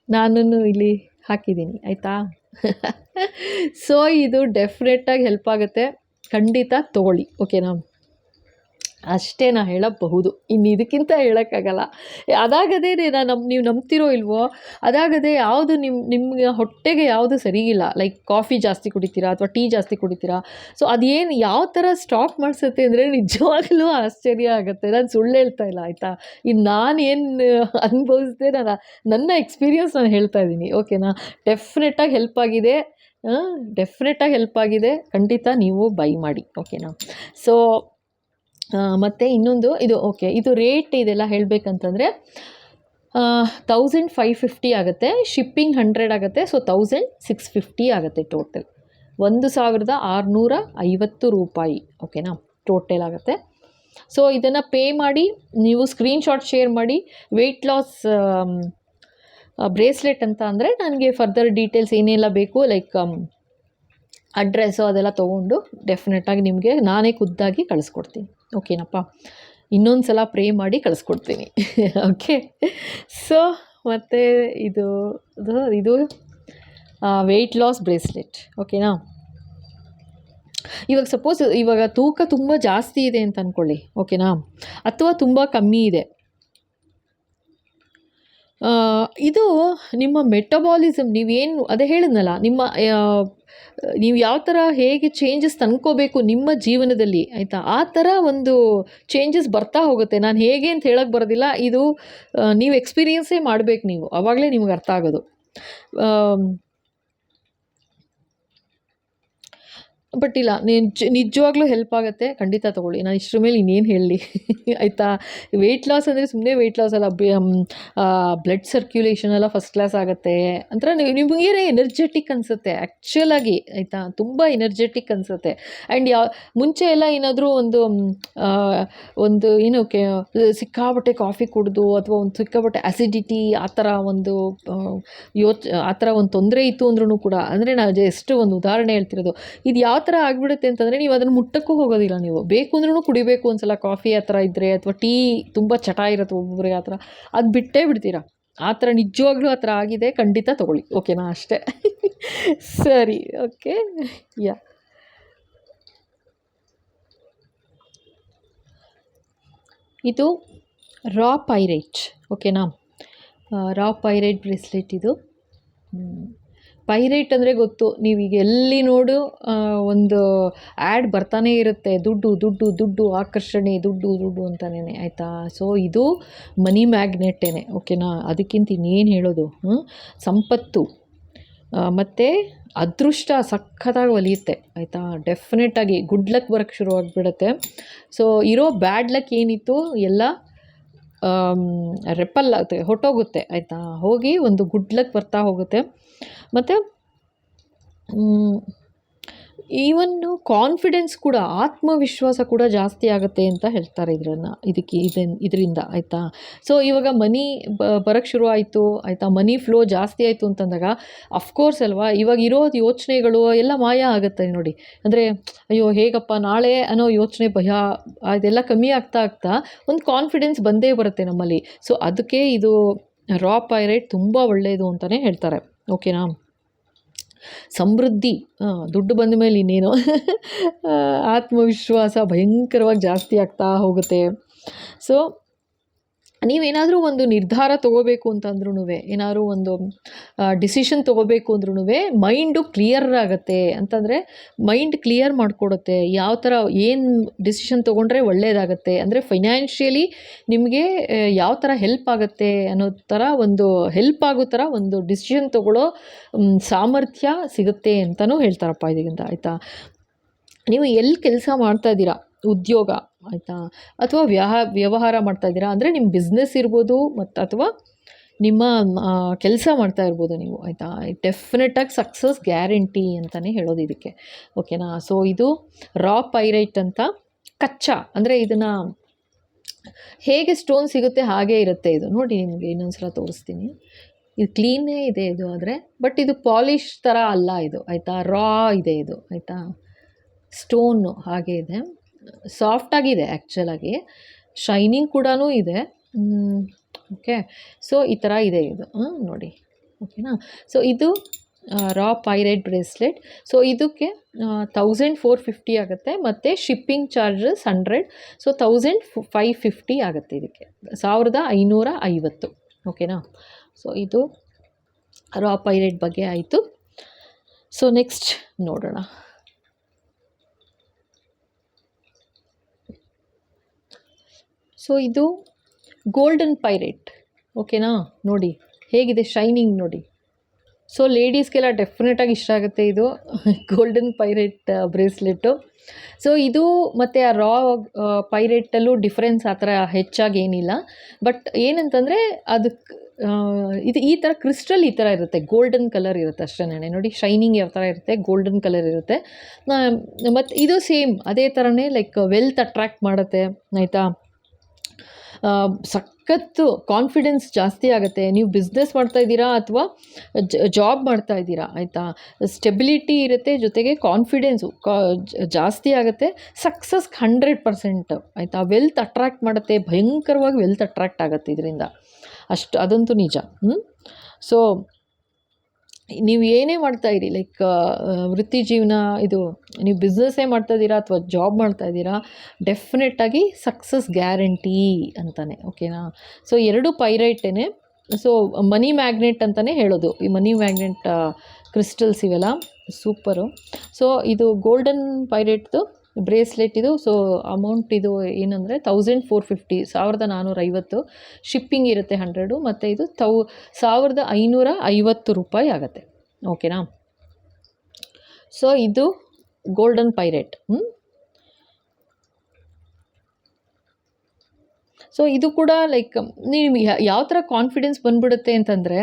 ನಾನು ಇಲ್ಲಿ ಹಾಕಿದ್ದೀನಿ ಆಯಿತಾ. ಸೊ ಇದು ಡೆಫಿನೆಟ್ಟಾಗಿ ಹೆಲ್ಪ್ ಆಗುತ್ತೆ, ಖಂಡಿತ ತೊಗೊಳ್ಳಿ. ಓಕೆನಾ, ಅಷ್ಟೇ ನಾ ಹೇಳಬಹುದು, ಇನ್ನು ಇದಕ್ಕಿಂತ ಹೇಳೋಕ್ಕಾಗಲ್ಲ. ಅದಾಗದೇ ನೀವು ನಂಬ್ತಿರೋ ಇಲ್ವೋ, ಅದಾಗದೆ ಯಾವುದು ನಿಮ್ಗೆ ಹೊಟ್ಟೆಗೆ ಯಾವುದು ಸರಿಯಿಲ್ಲ, ಲೈಕ್ ಕಾಫಿ ಜಾಸ್ತಿ ಕುಡಿತೀರಾ ಅಥವಾ ಟೀ ಜಾಸ್ತಿ ಕುಡಿತೀರಾ, ಸೊ ಅದೇನು ಯಾವ ಥರ ಸ್ಟಾಪ್ ಮಾಡಿಸುತ್ತೆ ಅಂದರೆ ನಿಜವಾಗ್ಲೂ ಆಶ್ಚರ್ಯ ಆಗುತ್ತೆ. ನಾನು ಸುಳ್ಳು ಹೇಳ್ತಾ ಇಲ್ಲ ಆಯಿತಾ. ಇನ್ನು ನಾನೇನು ಅನುಭವಿಸಿದೆ, ನನ್ನ ಎಕ್ಸ್ಪೀರಿಯನ್ಸ್ ನಾನು ಹೇಳ್ತಾ ಇದ್ದೀನಿ. ಓಕೆನಾ, ಡೆಫಿನೆಟ್ಟಾಗಿ ಹೆಲ್ಪ್ ಆಗಿದೆ, ಡೆಫಿನೆಟ್ಟಾಗಿ ಹೆಲ್ಪ್ ಆಗಿದೆ, ಖಂಡಿತ ನೀವು ಬೈ ಮಾಡಿ. ಓಕೆನಾ, ಸೊ ಮತ್ತು ಇನ್ನೊಂದು ಇದು ಓಕೆ, ಇದು ರೇಟ್ ಇದೆಲ್ಲ ಹೇಳಬೇಕಂತಂದರೆ 1550 ಆಗುತ್ತೆ, ಶಿಪ್ಪಿಂಗ್ 100 ಆಗುತ್ತೆ, ಸೊ 1650 ಆಗುತ್ತೆ ಟೋಟಲ್, 1650 ರೂಪಾಯಿ. ಓಕೆನಾ, ಟೋಟಲ್ ಆಗುತ್ತೆ. ಸೊ ಇದನ್ನು ಪೇ ಮಾಡಿ ನೀವು ಸ್ಕ್ರೀನ್ಶಾಟ್ ಶೇರ್ ಮಾಡಿ. ವೆಯ್ಟ್ ಲಾಸ್ ಬ್ರೇಸ್ಲೆಟ್ ಅಂತ ಅಂದರೆ ನನಗೆ ಫರ್ದರ್ ಡೀಟೇಲ್ಸ್ ಏನೆಲ್ಲ ಬೇಕು, ಲೈಕ್ ಅಡ್ರೆಸ್ಸು ಅದೆಲ್ಲ ತೊಗೊಂಡು ಡೆಫಿನೆಟಾಗಿ ನಿಮಗೆ ನಾನೇ ಖುದ್ದಾಗಿ ಕಳಿಸ್ಕೊಡ್ತೀನಿ. ಓಕೆನಪ್ಪ, ಇನ್ನೊಂದು ಸಲ ಪ್ರೇ ಮಾಡಿ ಕಳಿಸ್ಕೊಡ್ತೀನಿ. ಓಕೆ, ಸೊ ಮತ್ತು ಇದು ವೆಯ್ಟ್ ಲಾಸ್ ಬ್ರೇಸ್ಲೆಟ್. ಓಕೆನಾ, ಇವಾಗ ಸಪೋಸ್ ಇವಾಗ ತೂಕ ತುಂಬ ಜಾಸ್ತಿ ಇದೆ ಅಂತ ಅಂದ್ಕೊಳ್ಳಿ. ಓಕೆನಾ, ಅಥವಾ ತುಂಬ ಕಮ್ಮಿ ಇದೆ, ಇದು ನಿಮ್ಮ ಮೆಟಬಾಲಿಸಮ್, ನೀವೇನು ಅದೇ ಹೇಳಿದ್ನಲ್ಲ, ನೀವು ಯಾವ ಥರ ಹೇಗೆ ಚೇಂಜಸ್ ತಂದ್ಕೋಬೇಕು ನಿಮ್ಮ ಜೀವನದಲ್ಲಿ, ಆಯಿತಾ, ಆ ಥರ ಒಂದು ಚೇಂಜಸ್ ಬರ್ತಾ ಹೋಗುತ್ತೆ. ನಾನು ಹೇಗೆ ಅಂತ ಹೇಳೋಕ್ಕೆ ಬರೋದಿಲ್ಲ, ಇದು ನೀವು ಎಕ್ಸ್ಪೀರಿಯನ್ಸೇ ಮಾಡಬೇಕು ನೀವು, ಆವಾಗಲೇ ನಿಮ್ಗೆ ಅರ್ಥ ಆಗೋದು. ಬಟ್ ಇಲ್ಲ, ನಿಜವಾಗ್ಲೂ ಹೆಲ್ಪ್ ಆಗುತ್ತೆ, ಖಂಡಿತ ತೊಗೊಳ್ಳಿ. ನಾನು ಇಷ್ಟರ ಮೇಲೆ ಇನ್ನೇನು ಹೇಳಲಿ. ಆಯಿತಾ, ವೆಯ್ಟ್ ಲಾಸ್ ಅಂದರೆ ಸುಮ್ಮನೆ ವೆಯ್ಟ್ ಲಾಸ್ ಅಲ್ಲ, ಬ್ಲಡ್ ಸರ್ಕ್ಯುಲೇಷನ್ ಎಲ್ಲ ಫಸ್ಟ್ ಕ್ಲಾಸ್ ಆಗುತ್ತೆ, ಒಂಥರ ನಿಮಗೆ ಎನರ್ಜೆಟಿಕ್ ಅನಿಸುತ್ತೆ ಆ್ಯಕ್ಚುಲಾಗಿ, ಆಯಿತಾ, ತುಂಬ ಎನರ್ಜೆಟಿಕ್ ಅನಿಸುತ್ತೆ. ಆ್ಯಂಡ್ ಮುಂಚೆ ಎಲ್ಲ ಏನಾದರೂ ಒಂದು ಏನು ಸಿಕ್ಕಾಪಟ್ಟೆ ಕಾಫಿ ಕುಡಿದು ಅಥವಾ ಒಂದು ಸಿಕ್ಕಾಪಟ್ಟೆ ಅಸಿಡಿಟಿ ಆ ಥರ ಒಂದು ಆ ಥರ ಒಂದು ತೊಂದರೆ ಇತ್ತು ಅಂದ್ರೂ ಕೂಡ, ಅಂದರೆ ನಾನು ಎಷ್ಟು ಒಂದು ಉದಾಹರಣೆ ಹೇಳ್ತಿರೋದು, ಇದು ಯಾವ ಥರ ಆಗಿಬಿಡುತ್ತೆ ಅಂತಂದರೆ ನೀವು ಅದನ್ನು ಮುಟ್ಟಕ್ಕೂ ಹೋಗೋದಿಲ್ಲ. ನೀವು ಬೇಕು ಅಂದ್ರೂ ಕುಡಿಬೇಕು ಒಂದ್ಸಲ ಕಾಫಿ ಆ ಥರ ಇದ್ದರೆ, ಅಥವಾ ಟೀ ತುಂಬ ಚಟ ಇರುತ್ತೆ ಒಬ್ಬೊಬ್ಬರಿಗೆ, ಆ ಥರ ಅದು ಬಿಟ್ಟೇ ಬಿಡ್ತೀರಾ. ಆ ಥರ ನಿಜವಾಗ್ಲೂ ಆ ಥರ ಆಗಿದೆ, ಖಂಡಿತ ತೊಗೊಳ್ಳಿ. ಓಕೆನಾ, ಅಷ್ಟೇ. ಸರಿ, ಓಕೆ, ಯಾ, ಇದು ರಾ ಪೈರೇಟ್. ಓಕೆನಾ, ರಾ ಪೈರೇಟ್ ಬ್ರೇಸ್ಲೆಟ್ ಇದು. ಪೈರೇಟ್ ಅಂದರೆ ಗೊತ್ತು, ನೀವೀಗ ಎಲ್ಲಿ ನೋಡು ಒಂದು ಆ್ಯಡ್ ಬರ್ತಾನೇ ಇರುತ್ತೆ, ದುಡ್ಡು ದುಡ್ಡು ದುಡ್ಡು, ಆಕರ್ಷಣೆ, ದುಡ್ಡು ದುಡ್ಡು ಅಂತಲೇ, ಆಯಿತಾ. ಸೊ ಇದು ಮನಿ ಮ್ಯಾಗ್ನೆಟ್ಟೇನೆ. ಓಕೆನಾ, ಅದಕ್ಕಿಂತ ಇನ್ನೇನು ಹೇಳೋದು. ಸಂಪತ್ತು ಮತ್ತು ಅದೃಷ್ಟ ಸಖತ್ತಾಗಿ ಒಲಿಯುತ್ತೆ, ಆಯಿತಾ. ಡೆಫಿನೆಟಾಗಿ ಗುಡ್ ಲಕ್ ಬರೋಕ್ಕೆ ಶುರು ಆಗಿಬಿಡುತ್ತೆ. ಸೊ ಇರೋ ಬ್ಯಾಡ್ ಲಕ್ ಏನಿತ್ತು ಎಲ್ಲ ರೆಪಲ್ ಆಗುತ್ತೆ, ಹೊಟ್ಟೋಗುತ್ತೆ, ಆಯಿತಾ. ಹೋಗಿ ಒಂದು ಗುಡ್ ಲಕ್ ಬರ್ತಾ ಹೋಗುತ್ತೆ. ಮತ್ತು ಈವನ್ನು ಕಾನ್ಫಿಡೆನ್ಸ್ ಕೂಡ, ಆತ್ಮವಿಶ್ವಾಸ ಕೂಡ ಜಾಸ್ತಿ ಆಗುತ್ತೆ ಅಂತ ಹೇಳ್ತಾರೆ ಇದರಿಂದ, ಆಯಿತಾ. ಸೊ ಇವಾಗ ಮನಿ ಬರೋಕ್ಕೆ ಶುರು ಆಯಿತು, ಆಯಿತಾ, ಮನಿ ಫ್ಲೋ ಜಾಸ್ತಿ ಆಯಿತು ಅಂತಂದಾಗ ಅಫ್ಕೋರ್ಸ್ ಅಲ್ವಾ, ಇವಾಗ ಇರೋದು ಯೋಚನೆಗಳು ಎಲ್ಲ ಮಾಯ ಆಗುತ್ತೆ ನೋಡಿ. ಅಂದರೆ ಅಯ್ಯೋ ಹೇಗಪ್ಪ ನಾಳೆ ಅನ್ನೋ ಯೋಚನೆ, ಭಯ, ಅದೆಲ್ಲ ಕಮ್ಮಿ ಆಗ್ತಾ ಆಗ್ತಾ ಒಂದು ಕಾನ್ಫಿಡೆನ್ಸ್ ಬಂದೇ ಬರುತ್ತೆ ನಮ್ಮಲ್ಲಿ. ಸೊ ಅದಕ್ಕೆ ಇದು ರಾ ಪೈರೇಟ್ ತುಂಬ ಒಳ್ಳೆಯದು ಅಂತಲೇ ಹೇಳ್ತಾರೆ. ಓಕೆನಾ, ಸಮೃದ್ಧಿ, ದುಡ್ಡು ಬಂದ ಮೇಲೆ ಇನ್ನೇನು, ಆತ್ಮವಿಶ್ವಾಸ ಭಯಂಕರವಾಗಿ ಜಾಸ್ತಿ ಆಗ್ತಾ ಹೋಗುತ್ತೆ. ಸೊ ನೀವೇನಾದರೂ ಒಂದು ನಿರ್ಧಾರ ತೊಗೋಬೇಕು ಅಂತಂದ್ರೂ, ಏನಾದರೂ ಒಂದು ಡಿಸಿಷನ್ ತೊಗೋಬೇಕು ಅಂದ್ರೂ ಮೈಂಡು ಕ್ಲಿಯರ್ ಆಗುತ್ತೆ. ಅಂತಂದರೆ ಮೈಂಡ್ ಕ್ಲಿಯರ್ ಮಾಡಿಕೊಡುತ್ತೆ, ಯಾವ ಥರ ಏನು ಡಿಸಿಷನ್ ತೊಗೊಂಡ್ರೆ ಒಳ್ಳೆಯದಾಗತ್ತೆ, ಅಂದರೆ ಫೈನಾನ್ಷಿಯಲಿ ನಿಮಗೆ ಯಾವ ಥರ ಹೆಲ್ಪ್ ಆಗುತ್ತೆ ಅನ್ನೋ ಥರ, ಒಂದು ಹೆಲ್ಪ್ ಆಗೋ ಥರ ಒಂದು ಡಿಸಿಷನ್ ತೊಗೊಳ್ಳೋ ಸಾಮರ್ಥ್ಯ ಸಿಗುತ್ತೆ ಅಂತಲೂ ಹೇಳ್ತಾರಪ್ಪ ಇದರಿಂದ, ಆಯಿತಾ. ನೀವು ಎಲ್ಲಿ ಕೆಲಸ ಮಾಡ್ತಾಯಿದ್ದೀರಾ, ಉದ್ಯೋಗ, ಆಯಿತಾ, ಅಥವಾ ವ್ಯವಹಾರ ಮಾಡ್ತಾಯಿದ್ದೀರಾ ಅಂದರೆ ನಿಮ್ಮ ಬಿಸ್ನೆಸ್ ಇರ್ಬೋದು, ಮತ್ತು ಅಥವಾ ನಿಮ್ಮ ಕೆಲಸ ಮಾಡ್ತಾ ಇರ್ಬೋದು ನೀವು, ಆಯಿತಾ. ಡೆಫಿನೆಟಾಗಿ ಸಕ್ಸಸ್ ಗ್ಯಾರಂಟಿ ಅಂತಲೇ ಹೇಳೋದು ಇದಕ್ಕೆ. ಓಕೆನಾ, ಸೊ ಇದು ರಾ ಪೈರೈಟ್ ಅಂತ. ಕಚ್ಚಾ ಅಂದರೆ ಇದನ್ನು ಹೇಗೆ ಸ್ಟೋನ್ ಸಿಗುತ್ತೆ ಹಾಗೇ ಇರುತ್ತೆ ಇದು. ನೋಡಿ, ನಿಮಗೆ ಇನ್ನೊಂದು ಸಲ ತೋರಿಸ್ತೀನಿ. ಇದು ಕ್ಲೀನೇ ಇದೆ ಇದು, ಆದರೆ ಬಟ್ ಇದು ಪಾಲಿಶ್ ಥರ ಅಲ್ಲ ಇದು, ಆಯಿತಾ. ರಾ ಇದೆ ಇದು, ಆಯಿತಾ. ಸ್ಟೋನು ಹಾಗೆ ಇದೆ, ಸಾಫ್ಟಾಗಿದೆ ಆ್ಯಕ್ಚುಲಾಗಿ, ಶೈನಿಂಗ್ ಕೂಡ ಇದೆ. ಓಕೆ, ಸೊ ಈ ಥರ ಇದೆ ಇದು, ನೋಡಿ. ಓಕೆನಾ, ಸೊ ಇದು ರಾ ಪೈರೈಟ್ ಬ್ರೇಸ್ಲೆಟ್. ಸೊ ಇದಕ್ಕೆ 1450 ಆಗುತ್ತೆ ಮತ್ತು ಶಿಪ್ಪಿಂಗ್ ಚಾರ್ಜಸ್ 100. ಸೊ 1550 ಆಗುತ್ತೆ ಇದಕ್ಕೆ, 1550. ಓಕೆನಾ. ಸೊ ಇದು ರಾ ಪೈರೈಟ್ ಬಗ್ಗೆ ಆಯಿತು. ಸೊ ನೆಕ್ಸ್ಟ್ ನೋಡೋಣ. ಸೊ ಇದು ಗೋಲ್ಡನ್ ಪೈರೈಟ್. ಓಕೆನಾ, ನೋಡಿ ಹೇಗಿದೆ ಶೈನಿಂಗ್ ನೋಡಿ. ಸೊ ಲೇಡೀಸ್ಗೆಲ್ಲ ಡೆಫಿನೆಟಾಗಿ ಇಷ್ಟ ಆಗುತ್ತೆ ಇದು ಗೋಲ್ಡನ್ ಪೈರೈಟ್ ಬ್ರೇಸ್ಲೆಟ್ಟು. ಸೊ ಇದು ಮತ್ತು ಆ ರಾ ಪೈರೈಟಲ್ಲೂ ಡಿಫ್ರೆನ್ಸ್ ಆ ಥರ ಹೆಚ್ಚಾಗಿ ಏನಿಲ್ಲ. ಬಟ್ ಏನಂತಂದರೆ ಅದಕ್ಕೆ ಇದು ಈ ಥರ ಕ್ರಿಸ್ಟಲ್ ಈ ಥರ ಇರುತ್ತೆ, ಗೋಲ್ಡನ್ ಕಲರ್ ಇರುತ್ತೆ ಅಷ್ಟೇ. ನೋಡಿ ಶೈನಿಂಗ್ ಯಾವ ಥರ ಇರುತ್ತೆ, ಗೋಲ್ಡನ್ ಕಲರ್ ಇರುತ್ತೆ. ಮತ್ತು ಇದು ಸೇಮ್ ಅದೇ ಥರನೇ ಲೈಕ್ ವೆಲ್ತ್ ಅಟ್ರ್ಯಾಕ್ಟ್ ಮಾಡುತ್ತೆ ಆಯಿತಾ. ಸಖತ್ತು ಕಾನ್ಫಿಡೆನ್ಸ್ ಜಾಸ್ತಿ ಆಗುತ್ತೆ. ನೀವು ಬಿಸ್ನೆಸ್ ಮಾಡ್ತಾಯಿದ್ದೀರಾ ಅಥವಾ ಜಾಬ್ ಮಾಡ್ತಾಯಿದ್ದೀರಾ ಆಯಿತಾ, ಸ್ಟೆಬಿಲಿಟಿ ಇರುತ್ತೆ, ಜೊತೆಗೆ ಕಾನ್ಫಿಡೆನ್ಸು ಜಾಸ್ತಿ ಆಗುತ್ತೆ. ಸಕ್ಸಸ್ 100% ಆಯಿತಾ. ವೆಲ್ತ್ ಅಟ್ರ್ಯಾಕ್ಟ್ ಮಾಡುತ್ತೆ, ಭಯಂಕರವಾಗಿ ವೆಲ್ತ್ ಅಟ್ರ್ಯಾಕ್ಟ್ ಆಗುತ್ತೆ ಇದರಿಂದ, ಅದಂತೂ ನಿಜ. ಸೊ ನೀವು ಏನೇ ಮಾಡ್ತಾಯಿರಿ, ಲೈಕ್ ವೃತ್ತಿ ಜೀವನ, ಇದು ನೀವು ಬಿಸ್ನೆಸ್ಸೇ ಮಾಡ್ತಾಯಿದ್ದೀರಾ ಅಥವಾ ಜಾಬ್ ಮಾಡ್ತಾಯಿದ್ದೀರಾ, ಡೆಫಿನೆಟ್ಟಾಗಿ ಸಕ್ಸಸ್ ಗ್ಯಾರಂಟಿ ಅಂತಾನೆ. ಓಕೆನಾ. ಸೊ 2 ಪೈರೈಟೇನೆ. ಸೊ ಮನಿ ಮ್ಯಾಗ್ನೆಟ್ ಅಂತಲೇ ಹೇಳೋದು, ಈ ಮನಿ ಮ್ಯಾಗ್ನೆಟ್ ಕ್ರಿಸ್ಟಲ್ಸ್ ಇವೆಲ್ಲ ಸೂಪರು. ಸೊ ಇದು ಗೋಲ್ಡನ್ ಪೈರೈಟ್ದು ಬ್ರೇಸ್ಲೆಟ್ ಇದು. ಸೊ ಅಮೌಂಟ್ ಇದು ಏನಂದರೆ 1450, 1450. ಶಿಪ್ಪಿಂಗ್ ಇರುತ್ತೆ 100, ಮತ್ತು ಇದು 1550 ರೂಪಾಯಿ ಆಗುತ್ತೆ. ಓಕೆನಾ. ಸೊ ಇದು ಗೋಲ್ಡನ್ ಪೈರೈಟ್. ಸೊ ಇದು ಕೂಡ ಲೈಕ್ ನೀವು ಯಾವ ಥರ ಕಾನ್ಫಿಡೆನ್ಸ್ ಬಂದುಬಿಡುತ್ತೆ ಅಂತಂದರೆ,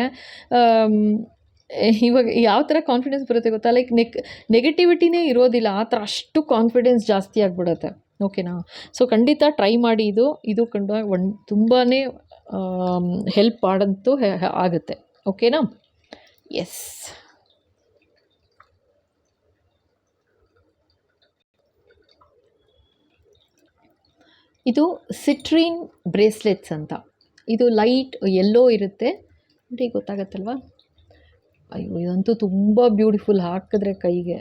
ಇವಾಗ ಯಾವ ಥರ ಕಾನ್ಫಿಡೆನ್ಸ್ ಬರುತ್ತೆ ಗೊತ್ತಾ, ಲೈಕ್ ನೆಗೆಟಿವಿಟಿನೇ ಇರೋದಿಲ್ಲ ಆ ಥರ, ಅಷ್ಟು ಕಾನ್ಫಿಡೆನ್ಸ್ ಜಾಸ್ತಿ ಆಗಿಬಿಡುತ್ತೆ. ಓಕೆನಾ. ಸೊ ಖಂಡಿತ ಟ್ರೈ ಮಾಡಿ. ಇದು ತುಂಬಾ ಹೆಲ್ಪ್ ಮಾಡಂತೂ ಆಗುತ್ತೆ. ಓಕೆನಾ. ಎಸ್. ಇದು ಸಿಟ್ರಿನ್ ಬ್ರೇಸ್ಲೆಟ್ಸ್ ಅಂತ. ಇದು ಲೈಟ್ ಯೆಲ್ಲೋ ಇರುತ್ತೆ ನೋಡಿ, ಗೊತ್ತಾಗತ್ತಲ್ವಾ. ಅಯ್ಯೋ ಇದಂತೂ ತುಂಬ ಬ್ಯೂಟಿಫುಲ್, ಹಾಕಿದ್ರೆ ಕೈಗೆ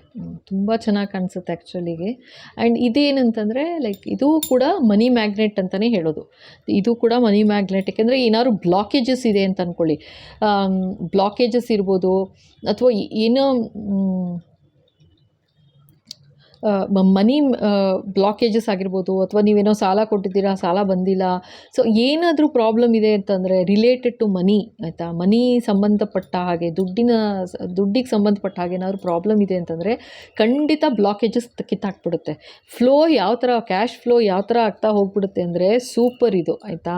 ತುಂಬ ಚೆನ್ನಾಗಿ ಕಾಣಿಸುತ್ತೆ ಆ್ಯಕ್ಚುಲಿಗೆ. ಆ್ಯಂಡ್ ಇದೇನಂತಂದರೆ ಲೈಕ್ ಇದು ಕೂಡ ಮನಿ ಮ್ಯಾಗ್ನೆಟ್ ಅಂತಲೇ ಹೇಳೋದು. ಇದು ಕೂಡ ಮನಿ ಮ್ಯಾಗ್ನೆಟ್, ಯಾಕೆಂದರೆ ಏನಾದ್ರು ಬ್ಲಾಕೇಜಸ್ ಇದೆ ಅಂತ ಅಂದ್ಕೊಳ್ಳಿ, ಬ್ಲಾಕೇಜಸ್ ಇರ್ಬೋದು ಅಥವಾ ಏನೋ ಮನಿ ಬ್ಲಾಕೇಜಸ್ ಆಗಿರ್ಬೋದು, ಅಥವಾ ನೀವೇನೋ ಸಾಲ ಕೊಟ್ಟಿದ್ದೀರಾ, ಸಾಲ ಬಂದಿಲ್ಲ. ಸೊ ಏನಾದರೂ ಪ್ರಾಬ್ಲಮ್ ಇದೆ ಅಂತಂದರೆ ರಿಲೇಟೆಡ್ ಟು ಮನಿ ಆಯಿತಾ, ಮನಿ ಸಂಬಂಧಪಟ್ಟ ಹಾಗೆ, ದುಡ್ಡಿಗೆ ಸಂಬಂಧಪಟ್ಟ ಹಾಗೆ ಏನಾದರೂ ಪ್ರಾಬ್ಲಮ್ ಇದೆ ಅಂತಂದರೆ ಖಂಡಿತ ಬ್ಲಾಕೇಜಸ್ ಕಿತ್ತಾಕ್ಬಿಡುತ್ತೆ. ಫ್ಲೋ ಯಾವ ಥರ, ಕ್ಯಾಶ್ ಫ್ಲೋ ಯಾವ ಥರ ಆಗ್ತಾ ಹೋಗ್ಬಿಡುತ್ತೆ ಅಂದರೆ ಸೂಪರ್ ಇದು ಆಯಿತಾ,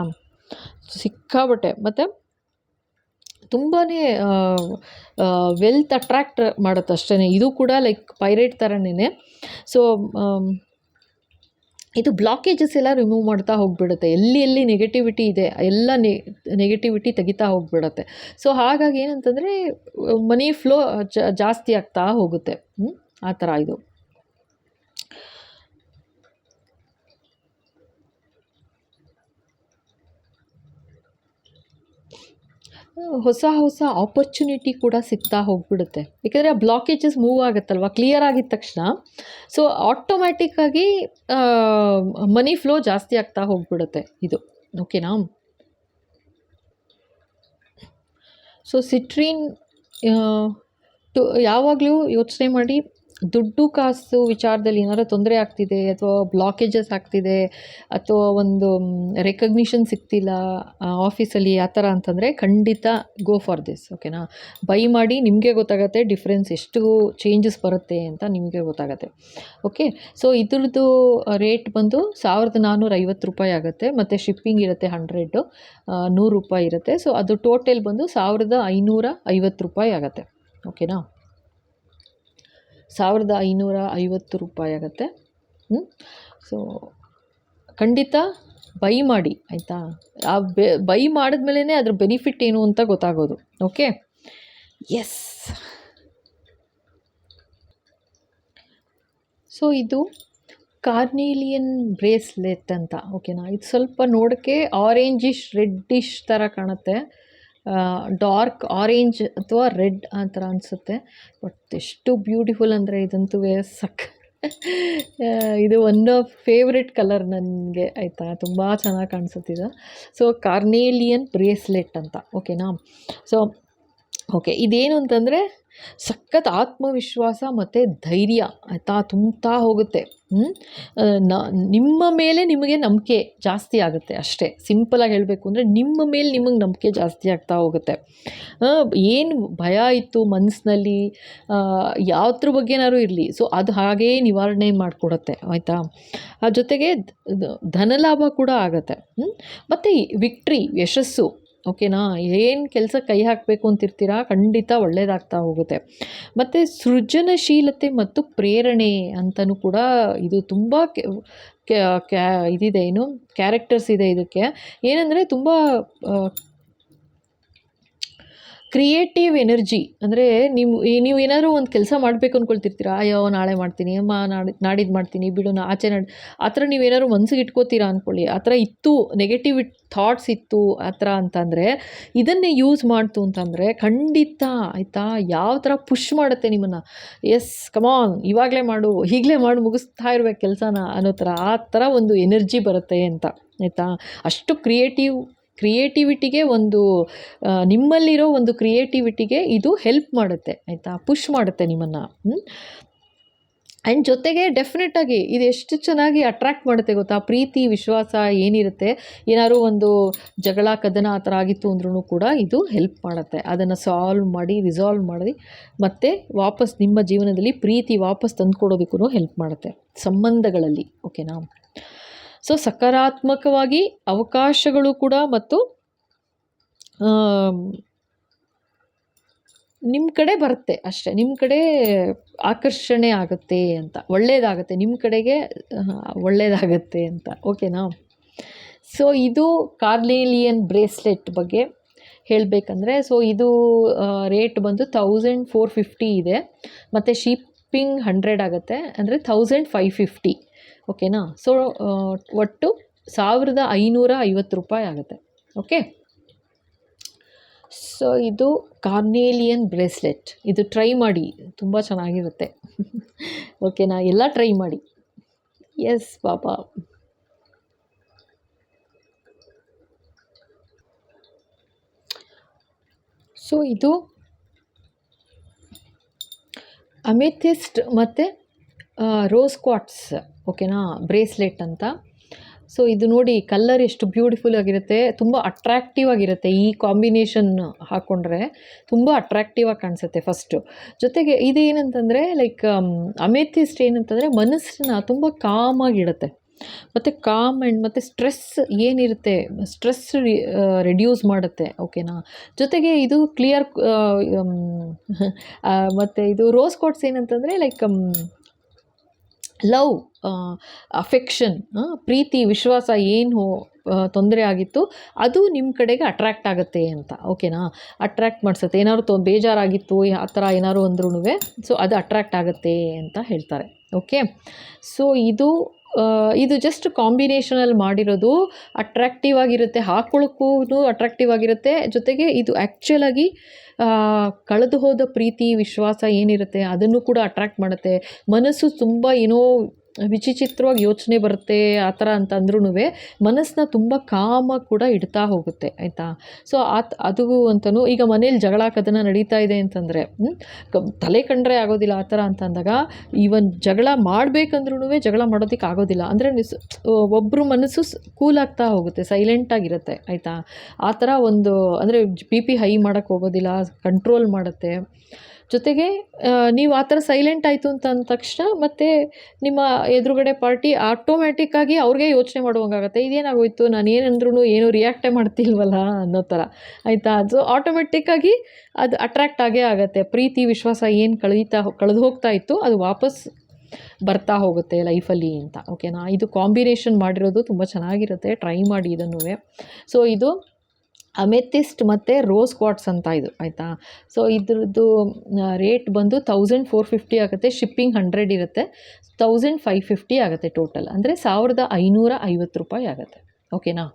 ಸಿಕ್ಕಾಬಟ್ಟೆ. ಮತ್ತು ತುಂಬಾ ವೆಲ್ತ್ ಅಟ್ರ್ಯಾಕ್ಟ್ ಮಾಡುತ್ತೆ ಅಷ್ಟೇ. ಇದು ಕೂಡ ಲೈಕ್ ಪೈರೈಟ್ ಥರನೇ. ಸೊ ಇದು ಬ್ಲಾಕೇಜಸ್ ಎಲ್ಲ ರಿಮೂವ್ ಮಾಡ್ತಾ ಹೋಗಿಬಿಡುತ್ತೆ. ಎಲ್ಲಿ ನೆಗೆಟಿವಿಟಿ ಇದೆ ಎಲ್ಲ ನೆಗೆಟಿವಿಟಿ ತೆಗಿತಾ ಹೋಗಿಬಿಡುತ್ತೆ. ಸೊ ಹಾಗಾಗಿ ಏನಂತಂದರೆ ಮನಿ ಫ್ಲೋ ಜಾಸ್ತಿ ಆಗ್ತಾ ಹೋಗುತ್ತೆ. ಆ ಥರ ಇದು. ಹೊಸ ಆಪರ್ಚುನಿಟಿ ಕೂಡ ಸಿಗ್ತಾ ಹೋಗಿಬಿಡುತ್ತೆ. ಏಕೆಂದರೆ ಆ ಬ್ಲಾಕೇಜಸ್ ಮೂವ್ ಆಗುತ್ತಲ್ವ, ಕ್ಲಿಯರ್ ಆಗಿದ ತಕ್ಷಣ. ಸೊ ಆಟೋಮ್ಯಾಟಿಕ್ಕಾಗಿ ಮನಿ ಫ್ಲೋ ಜಾಸ್ತಿ ಆಗ್ತಾ ಹೋಗಿಬಿಡುತ್ತೆ ಇದು. ಓಕೆನಾ. ಸೊ ಸಿಟ್ರಿನ್ ಯಾವಾಗಲೂ ಯೋಚನೆ ಮಾಡಿ, ದುಡ್ಡು ಕಾಸು ವಿಚಾರದಲ್ಲಿ ಏನಾದ್ರು ತೊಂದರೆ ಆಗ್ತಿದೆ ಅಥವಾ ಬ್ಲಾಕೇಜಸ್ ಆಗ್ತಿದೆ ಅಥವಾ ಒಂದು ರೆಕಗ್ನಿಷನ್ ಸಿಗ್ತಿಲ್ಲ ಆಫೀಸಲ್ಲಿ ಆ ಥರ ಅಂತಂದರೆ ಖಂಡಿತ ಗೋ ಫಾರ್ ದಿಸ್. ಓಕೆನಾ. ಬೈ ಮಾಡಿ, ನಿಮಗೆ ಗೊತ್ತಾಗುತ್ತೆ ಡಿಫ್ರೆನ್ಸ್ ಎಷ್ಟು ಚೇಂಜಸ್ ಬರುತ್ತೆ ಅಂತ ನಿಮಗೆ ಗೊತ್ತಾಗುತ್ತೆ. ಓಕೆ. ಸೊ ಇದ್ರದ್ದು ರೇಟ್ ಬಂದು 1450 ರೂಪಾಯಿ ಆಗುತ್ತೆ, ಮತ್ತು ಶಿಪ್ಪಿಂಗ್ ಇರುತ್ತೆ 100 ರೂಪಾಯಿ ಇರುತ್ತೆ. ಸೊ ಅದು ಟೋಟಲ್ ಬಂದು 1550 ರೂಪಾಯಿ ಆಗುತ್ತೆ. ಓಕೆನಾ. 1550 ರೂಪಾಯಿ ಆಗುತ್ತೆ. ಸೊ ಖಂಡಿತ ಬೈ ಮಾಡಿ ಆಯಿತಾ. ಆ ಬೈ ಮಾಡಿದ್ಮೇಲೆ ಅದ್ರ ಬೆನಿಫಿಟ್ ಏನು ಅಂತ ಗೊತ್ತಾಗೋದು. ಓಕೆ. ಎಸ್. ಸೊ ಇದು ಕಾರ್ನೇಲಿಯನ್ ಬ್ರೇಸ್ಲೆಟ್ ಅಂತ. ಓಕೆನಾ. ಇದು ಸ್ವಲ್ಪ ನೋಡೋಕ್ಕೆ ಆರೆಂಜಿಶ್ ರೆಡ್ಡಿಶ್ ಥರ ಕಾಣುತ್ತೆ. ಡಾರ್ಕ್ ಆರೆಂಜ್ ಅಥವಾ ರೆಡ್ ಆ ಥರ ಅನಿಸುತ್ತೆ. ಬಟ್ ಎಷ್ಟು ಬ್ಯೂಟಿಫುಲ್ ಅಂದರೆ ಇದಂತೂ ಇದು ಒನ್ ಆಫ್ ಫೇವ್ರೆಟ್ ಕಲರ್ ನನಗೆ, ಆಯಿತಾ. ತುಂಬ ಚೆನ್ನಾಗಿ ಕಾಣಿಸುತ್ತಿದೆ. ಸೊ ಕಾರ್ನೇಲಿಯನ್ ಬ್ರೇಸ್ಲೆಟ್ ಅಂತ, ಓಕೆನಾ. ಸೊ ಓಕೆ, ಇದೇನು ಅಂತಂದರೆ ಸಖತ್ ಆತ್ಮವಿಶ್ವಾಸ ಮತ್ತು ಧೈರ್ಯ, ಆಯಿತಾ, ತುಂಬ್ತಾ ಹೋಗುತ್ತೆ. ನಿಮ್ಮ ಮೇಲೆ ನಿಮಗೆ ನಂಬಿಕೆ ಜಾಸ್ತಿ ಆಗುತ್ತೆ ಅಷ್ಟೇ. ಸಿಂಪಲಾಗಿ ಹೇಳಬೇಕು ಅಂದರೆ ನಿಮ್ಮ ಮೇಲೆ ನಿಮಗೆ ನಂಬಿಕೆ ಜಾಸ್ತಿ ಆಗ್ತಾ ಹೋಗುತ್ತೆ. ಏನು ಭಯ ಇತ್ತು ಮನಸ್ಸಿನಲ್ಲಿ, ಯಾವುದ್ರ ಬಗ್ಗೆನಾದ್ರು ಇರಲಿ, ಸೊ ಅದು ಹಾಗೇ ನಿವಾರಣೆ ಮಾಡಿಕೊಡುತ್ತೆ, ಆಯಿತಾ. ಆ ಜೊತೆಗೆ ಧನಲಾಭ ಕೂಡ ಆಗುತ್ತೆ. ಮತ್ತು ವಿಕ್ಟ್ರಿ, ಯಶಸ್ಸು, ಓಕೆನಾ. ಏನು ಕೆಲಸ ಕೈ ಹಾಕಬೇಕು ಅಂತಿರ್ತೀರಾ, ಖಂಡಿತ ಒಳ್ಳೆಯದಾಗ್ತಾ ಹೋಗುತ್ತೆ. ಮತ್ತು ಸೃಜನಶೀಲತೆ ಮತ್ತು ಪ್ರೇರಣೆ ಅಂತಲೂ ಕೂಡ ಇದು ತುಂಬ ಇದಿದೆ, ಏನು ಕ್ಯಾರೆಕ್ಟರ್ಸ್ ಇದೆ ಇದಕ್ಕೆ. ಏನಂದರೆ ತುಂಬ ಕ್ರಿಯೇಟಿವ್ ಎನರ್ಜಿ. ಅಂದರೆ ನೀವು ಏನಾದರೂ ಒಂದು ಕೆಲಸ ಮಾಡಬೇಕು ಅಂದ್ಕೊಳ್ತಿರ್ತೀರ, ಅಯ್ಯೋ ನಾಳೆ ಮಾಡ್ತೀನಿ, ಅಮ್ಮ ನಾಡಿದ್ದು ಮಾಡ್ತೀನಿ, ಬಿಡು ಆಚೆ ಆ ಥರ ನೀವೇನಾದ್ರು ಮನ್ಸಿಗೆ ಇಟ್ಕೋತೀರಾ ಅಂದ್ಕೊಳ್ಳಿ. ಆ ಥರ ಇತ್ತು, ನೆಗೆಟಿವ್ ಥಾಟ್ಸ್ ಇತ್ತು ಆ ಥರ ಅಂತಂದರೆ, ಇದನ್ನೇ ಯೂಸ್ ಮಾಡ್ತು ಅಂತಂದರೆ ಖಂಡಿತ, ಆಯಿತಾ, ಯಾವ ಥರ ಪುಷ್ ಮಾಡುತ್ತೆ ನಿಮ್ಮನ್ನು. ಎಸ್ ಕಮಾನ್, ಇವಾಗಲೇ ಮಾಡು, ಈಗಲೇ ಮಾಡಿ ಮುಗಿಸ್ತಾ ಇರ್ಬೇಕು ಕೆಲಸನ ಅನ್ನೋ ಥರ, ಆ ಥರ ಒಂದು ಎನರ್ಜಿ ಬರುತ್ತೆ ಅಂತ, ಆಯಿತಾ. ಅಷ್ಟು ಕ್ರಿಯೇಟಿವಿಟಿಗೆ ಒಂದು ನಿಮ್ಮಲ್ಲಿರೋ ಒಂದು ಕ್ರಿಯೇಟಿವಿಟಿಗೆ ಇದು ಹೆಲ್ಪ್ ಮಾಡುತ್ತೆ, ಆಯಿತಾ, ಪುಷ್ ಮಾಡುತ್ತೆ ನಿಮ್ಮನ್ನು. ಆ್ಯಂಡ್ ಜೊತೆಗೆ ಡೆಫಿನೆಟಾಗಿ ಇದು ಎಷ್ಟು ಚೆನ್ನಾಗಿ ಅಟ್ರ್ಯಾಕ್ಟ್ ಮಾಡುತ್ತೆ ಗೊತ್ತಾ. ಪ್ರೀತಿ ವಿಶ್ವಾಸ ಏನಿರುತ್ತೆ, ಏನಾದ್ರು ಒಂದು ಜಗಳ ಕದನ ಆ ಥರ ಆಗಿತ್ತು ಅಂದ್ರೂ ಕೂಡ ಇದು ಹೆಲ್ಪ್ ಮಾಡುತ್ತೆ. ಅದನ್ನು ರಿಸಾಲ್ವ್ ಮಾಡಿ ಮತ್ತು ವಾಪಸ್ ನಿಮ್ಮ ಜೀವನದಲ್ಲಿ ಪ್ರೀತಿ ವಾಪಸ್ ತಂದುಕೊಡೋದಕ್ಕೂ ಹೆಲ್ಪ್ ಮಾಡುತ್ತೆ ಸಂಬಂಧಗಳಲ್ಲಿ, ಓಕೆನಾ. ಸೊ ಸಕಾರಾತ್ಮಕವಾಗಿ ಅವಕಾಶಗಳು ಕೂಡ ಮತ್ತು ನಿಮ್ಮ ಕಡೆ ಬರುತ್ತೆ ಅಷ್ಟೇ, ನಿಮ್ಮ ಕಡೆ ಆಕರ್ಷಣೆ ಆಗುತ್ತೆ ಅಂತ, ಒಳ್ಳೆಯದಾಗುತ್ತೆ ನಿಮ್ಮ ಕಡೆಗೆ, ಒಳ್ಳೆಯದಾಗುತ್ತೆ ಅಂತ, ಓಕೆನಾ. ಸೊ ಇದು ಕಾರ್ನೇಲಿಯನ್ ಬ್ರೇಸ್ಲೆಟ್ ಬಗ್ಗೆ ಹೇಳಬೇಕಂದ್ರೆ, ಸೊ ಇದು ರೇಟ್ ಬಂದು 1450 ಇದೆ, ಮತ್ತು ಶಿಪ್ಪಿಂಗ್ 100 ಆಗುತ್ತೆ, ಅಂದರೆ 1550, ಓಕೆನಾ. ಸೊ ಒಟ್ಟು 1550 ರೂಪಾಯಿ ಆಗುತ್ತೆ, ಓಕೆ. ಸೊ ಇದು ಕಾರ್ನೇಲಿಯನ್ ಬ್ರೇಸ್ಲೆಟ್, ಇದು ಟ್ರೈ ಮಾಡಿ, ತುಂಬ ಚೆನ್ನಾಗಿರುತ್ತೆ. ಓಕೆನಾ, ಎಲ್ಲ ಟ್ರೈ ಮಾಡಿ. ಎಸ್ ಪಾಪಾ. ಸೊ ಇದು ಅಮೆಥಿಸ್ಟ್ ಮತ್ತು ರೋಸ್ ಕ್ವಾರ್ಟ್ಸ್, ಓಕೆನಾ, ಬ್ರೇಸ್ಲೆಟ್ ಅಂತ. ಸೊ ಇದು ನೋಡಿ ಕಲ್ಲರ್ ಎಷ್ಟು ಬ್ಯೂಟಿಫುಲ್ ಆಗಿರುತ್ತೆ, ತುಂಬ ಅಟ್ರ್ಯಾಕ್ಟಿವ್ ಆಗಿರುತ್ತೆ. ಈ ಕಾಂಬಿನೇಷನ್ ಹಾಕ್ಕೊಂಡ್ರೆ ತುಂಬ ಅಟ್ರ್ಯಾಕ್ಟಿವ್ ಆಗಿ ಕಾಣಿಸುತ್ತೆ ಫಸ್ಟು. ಜೊತೆಗೆ ಇದೇನಂತಂದರೆ ಲೈಕ್ ಅಮೆಥಿಸ್ಟ್ ಏನಂತಂದರೆ ಮನಸ್ಸನ್ನ ತುಂಬ ಕಾಮಾಗಿಡುತ್ತೆ, ಮತ್ತು ಮತ್ತು ಸ್ಟ್ರೆಸ್ ಏನಿರುತ್ತೆ, ಸ್ಟ್ರೆಸ್ ರಿಡ್ಯೂಸ್ ಮಾಡುತ್ತೆ, ಓಕೆನಾ. ಜೊತೆಗೆ ಇದು ಕ್ಲಿಯರ್ ಮತ್ತು ಇದು ರೋಸ್ ಕ್ವಾರ್ಟ್ಸ್ ಏನಂತಂದರೆ ಲೈಕ್ ಲವ್, ಅಫೆಕ್ಷನ್, ಪ್ರೀತಿ ವಿಶ್ವಾಸ ಏನು ತೊಂದರೆ ಆಗಿತ್ತು ಅದು ನಿಮ್ಮ ಕಡೆಗೆ ಅಟ್ರ್ಯಾಕ್ಟ್ ಆಗುತ್ತೆ ಅಂತ, ಓಕೆನಾ. ಅಟ್ರ್ಯಾಕ್ಟ್ ಮಾಡಿಸುತ್ತೆ, ಏನಾದ್ರು ಬೇಜಾರಾಗಿತ್ತು ಆ ಥರ ಏನಾದ್ರು ಅಂದ್ರೂ, ಸೊ ಅದು ಅಟ್ರ್ಯಾಕ್ಟ್ ಆಗುತ್ತೆ ಅಂತ ಹೇಳ್ತಾರೆ, ಓಕೆ. ಸೊ ಇದು ಜಸ್ಟ್ ಕಾಂಬಿನೇಷನಲ್ಲಿ ಮಾಡಿರೋದು, ಅಟ್ರ್ಯಾಕ್ಟಿವ್ ಆಗಿರುತ್ತೆ, ಹಾಕ್ಕೊಳ್ಳೋಕ್ಕೂ ಅಟ್ರ್ಯಾಕ್ಟಿವ್ ಆಗಿರುತ್ತೆ. ಜೊತೆಗೆ ಇದು ಆ್ಯಕ್ಚುಲಾಗಿ ಕಳೆದು ಹೋದ ಪ್ರೀತಿ ವಿಶ್ವಾಸ ಏನಿರುತ್ತೆ ಅದನ್ನು ಕೂಡ ಅಟ್ರ್ಯಾಕ್ಟ್ ಮಾಡುತ್ತೆ. ಮನಸ್ಸು ತುಂಬ ಏನೋ ವಿಚಿತ್ರವಾಗಿ ಯೋಚನೆ ಬರುತ್ತೆ ಆ ಥರ ಅಂತ ಅಂದ್ರೂ ಮನಸ್ಸನ್ನ ತುಂಬ ಕಾಮಾಗಿ ಕೂಡ ಇಡ್ತಾ ಹೋಗುತ್ತೆ, ಆಯಿತಾ. ಸೊ ಅದು ಅಂತಲೂ ಈಗ ಮನೇಲಿ ಜಗಳ ಕದನ ನಡೀತಾ ಇದೆ ಅಂತಂದರೆ ತಲೆ ಕಂಡ್ರೆ ಆಗೋದಿಲ್ಲ ಆ ಥರ ಅಂತ ಅಂದಾಗ, ಈವನ್ ಜಗಳ ಮಾಡಬೇಕಂದ್ರೂ ಜಗಳ ಮಾಡೋದಕ್ಕೆ ಆಗೋದಿಲ್ಲ. ಅಂದರೆ ಒಬ್ಬರು ಮನಸ್ಸು ಕೂಲ್ ಆಗ್ತಾ ಹೋಗುತ್ತೆ, ಸೈಲೆಂಟಾಗಿರುತ್ತೆ, ಆಯಿತಾ. ಆ ಥರ ಒಂದು ಅಂದರೆ BP ಹೈ ಮಾಡೋಕ್ಕೆ ಹೋಗೋದಿಲ್ಲ, ಕಂಟ್ರೋಲ್ ಮಾಡುತ್ತೆ. ಜೊತೆಗೆ ನೀವು ಆ ಥರ ಸೈಲೆಂಟ್ ಆಯಿತು ಅಂತ ಅಂದ ತಕ್ಷಣ ಮತ್ತು ನಿಮ್ಮ ಎದುರುಗಡೆ ಪಾರ್ಟಿ ಆಟೋಮ್ಯಾಟಿಕ್ಕಾಗಿ ಅವ್ರಿಗೆ ಯೋಚನೆ ಮಾಡುವಂಗಾಗುತ್ತೆ, ಇದೇನಾಗೋಯ್ತು ನಾನು ಏನಂದ್ರೂ ಏನೂ ರಿಯಾಕ್ಟೇ ಮಾಡ್ತಿಲ್ವಲ್ಲ ಅನ್ನೋ ಥರ, ಆಯಿತಾ. ಸೊ ಆಟೋಮೆಟಿಕ್ಕಾಗಿ ಅದು ಅಟ್ರ್ಯಾಕ್ಟ್ ಆಗೇ ಆಗುತ್ತೆ. ಪ್ರೀತಿ ವಿಶ್ವಾಸ ಏನು ಕಳೆದು ಹೋಗ್ತಾ ಇತ್ತು ಅದು ವಾಪಸ್ ಬರ್ತಾ ಹೋಗುತ್ತೆ ಲೈಫಲ್ಲಿ ಅಂತ, ಓಕೆನಾ. ಇದು ಕಾಂಬಿನೇಷನ್ ಮಾಡಿರೋದು ತುಂಬ ಚೆನ್ನಾಗಿರುತ್ತೆ, ಟ್ರೈ ಮಾಡಿ ಇದನ್ನೂ. ಸೊ ಇದು ಅಮೆಥಿಸ್ಟ್ ಮತ್ತು ರೋಸ್ ಕ್ವಾರ್ಟ್ಸ್ ಅಂತ ಇದು, ಆಯಿತಾ. ಸೊ ಇದ್ರದ್ದು ರೇಟ್ ಬಂದು 1450 ಆಗುತ್ತೆ, ಶಿಪ್ಪಿಂಗ್ 100 ಇರುತ್ತೆ, 1550 ಆಗುತ್ತೆ ಟೋಟಲ್, ಅಂದರೆ 1550 ರೂಪಾಯಿ ಆಗುತ್ತೆ, ಓಕೆನಾ.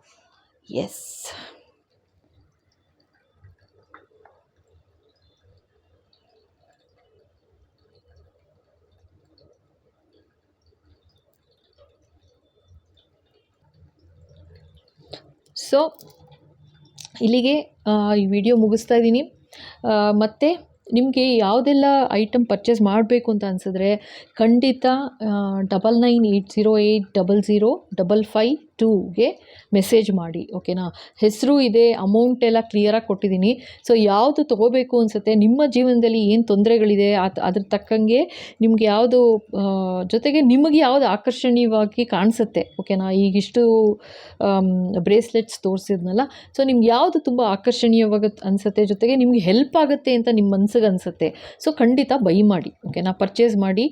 ಎಸ್. ಸೊ ಇಲ್ಲಿಗೆ ಈ ವಿಡಿಯೋ ಮುಗಿಸ್ತಾ ಇದ್ದೀನಿ. ಮತ್ತು ನಿಮಗೆ ಯಾವುದೆಲ್ಲ ಐಟಮ್ ಪರ್ಚೇಸ್ ಮಾಡಬೇಕು ಅಂತ ಅನಿಸಿದ್ರೆ ಖಂಡಿತ 9980800552ಗೆ ಮೆಸೇಜ್ ಮಾಡಿ, ಓಕೆನಾ. ಹೆಸರು ಇದೆ, ಅಮೌಂಟ್ ಎಲ್ಲ ಕ್ಲಿಯರಾಗಿ ಕೊಟ್ಟಿದ್ದೀನಿ. ಸೊ ಯಾವುದು ತೊಗೋಬೇಕು ಅನಿಸುತ್ತೆ, ನಿಮ್ಮ ಜೀವನದಲ್ಲಿ ಏನು ತೊಂದರೆಗಳಿದೆ ಅದ್ರ ತಕ್ಕಂಗೆ ನಿಮ್ಗೆ ಯಾವುದು ಜೊತೆಗೆ ನಿಮಗೆ ಯಾವುದು ಆಕರ್ಷಣೀಯವಾಗಿ ಕಾಣಿಸುತ್ತೆ, ಓಕೆನಾ. ಈಗಿಷ್ಟು ಬ್ರೇಸ್ಲೆಟ್ಸ್ ತೋರಿಸಿದ್ನಲ್ಲ, ಸೊ ನಿಮ್ಗೆ ಯಾವುದು ತುಂಬ ಆಕರ್ಷಣೀಯವಾಗಿ ಅನಿಸುತ್ತೆ, ಜೊತೆಗೆ ನಿಮ್ಗೆ ಹೆಲ್ಪ್ ಆಗುತ್ತೆ ಅಂತ ನಿಮ್ಮ ಮನಸ್ಸಿಗೆ ಅನಿಸುತ್ತೆ, ಸೊ ಖಂಡಿತ ಬೈ ಮಾಡಿ, ಓಕೆನಾ. ಪರ್ಚೇಸ್ ಮಾಡಿ,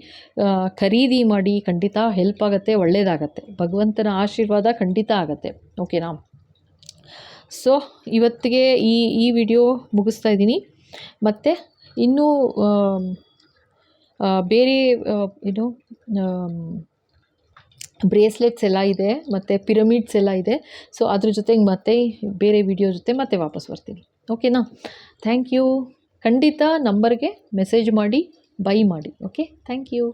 ಖರೀದಿ ಮಾಡಿ, ಖಂಡಿತ ಹೆಲ್ಪ್ ಆಗುತ್ತೆ, ಒಳ್ಳೆಯದಾಗತ್ತೆ. ಭಗವಂತನ ಆಶೀರ್ವಾದ ಖಂಡಿತ ಆಗುತ್ತೆ, ಓಕೆನಾ. ಸೊ ಇವತ್ತಿಗೆ ಈ ವಿಡಿಯೋ ಮುಗಿಸ್ತಾ ಇದ್ದೀನಿ. ಮತ್ತು ಇನ್ನೂ ಬೇರೆ ಏನು ಬ್ರೇಸ್ಲೆಟ್ಸ್ ಎಲ್ಲ ಇದೆ, ಮತ್ತು ಪಿರಮಿಡ್ಸ್ ಎಲ್ಲ ಇದೆ. ಸೊ ಅದ್ರ ಜೊತೆಗೆ ಮತ್ತೆ ಬೇರೆ ವಿಡಿಯೋ ಜೊತೆ ಮತ್ತೆ ವಾಪಸ್ ಬರ್ತೀನಿ, ಓಕೆನಾ. Thank you. ಖಂಡಿತ ನಂಬರ್ಗೆ ಮೆಸೇಜ್ ಮಾಡಿ, ಬೈ ಮಾಡಿ, ಓಕೆ. Thank you.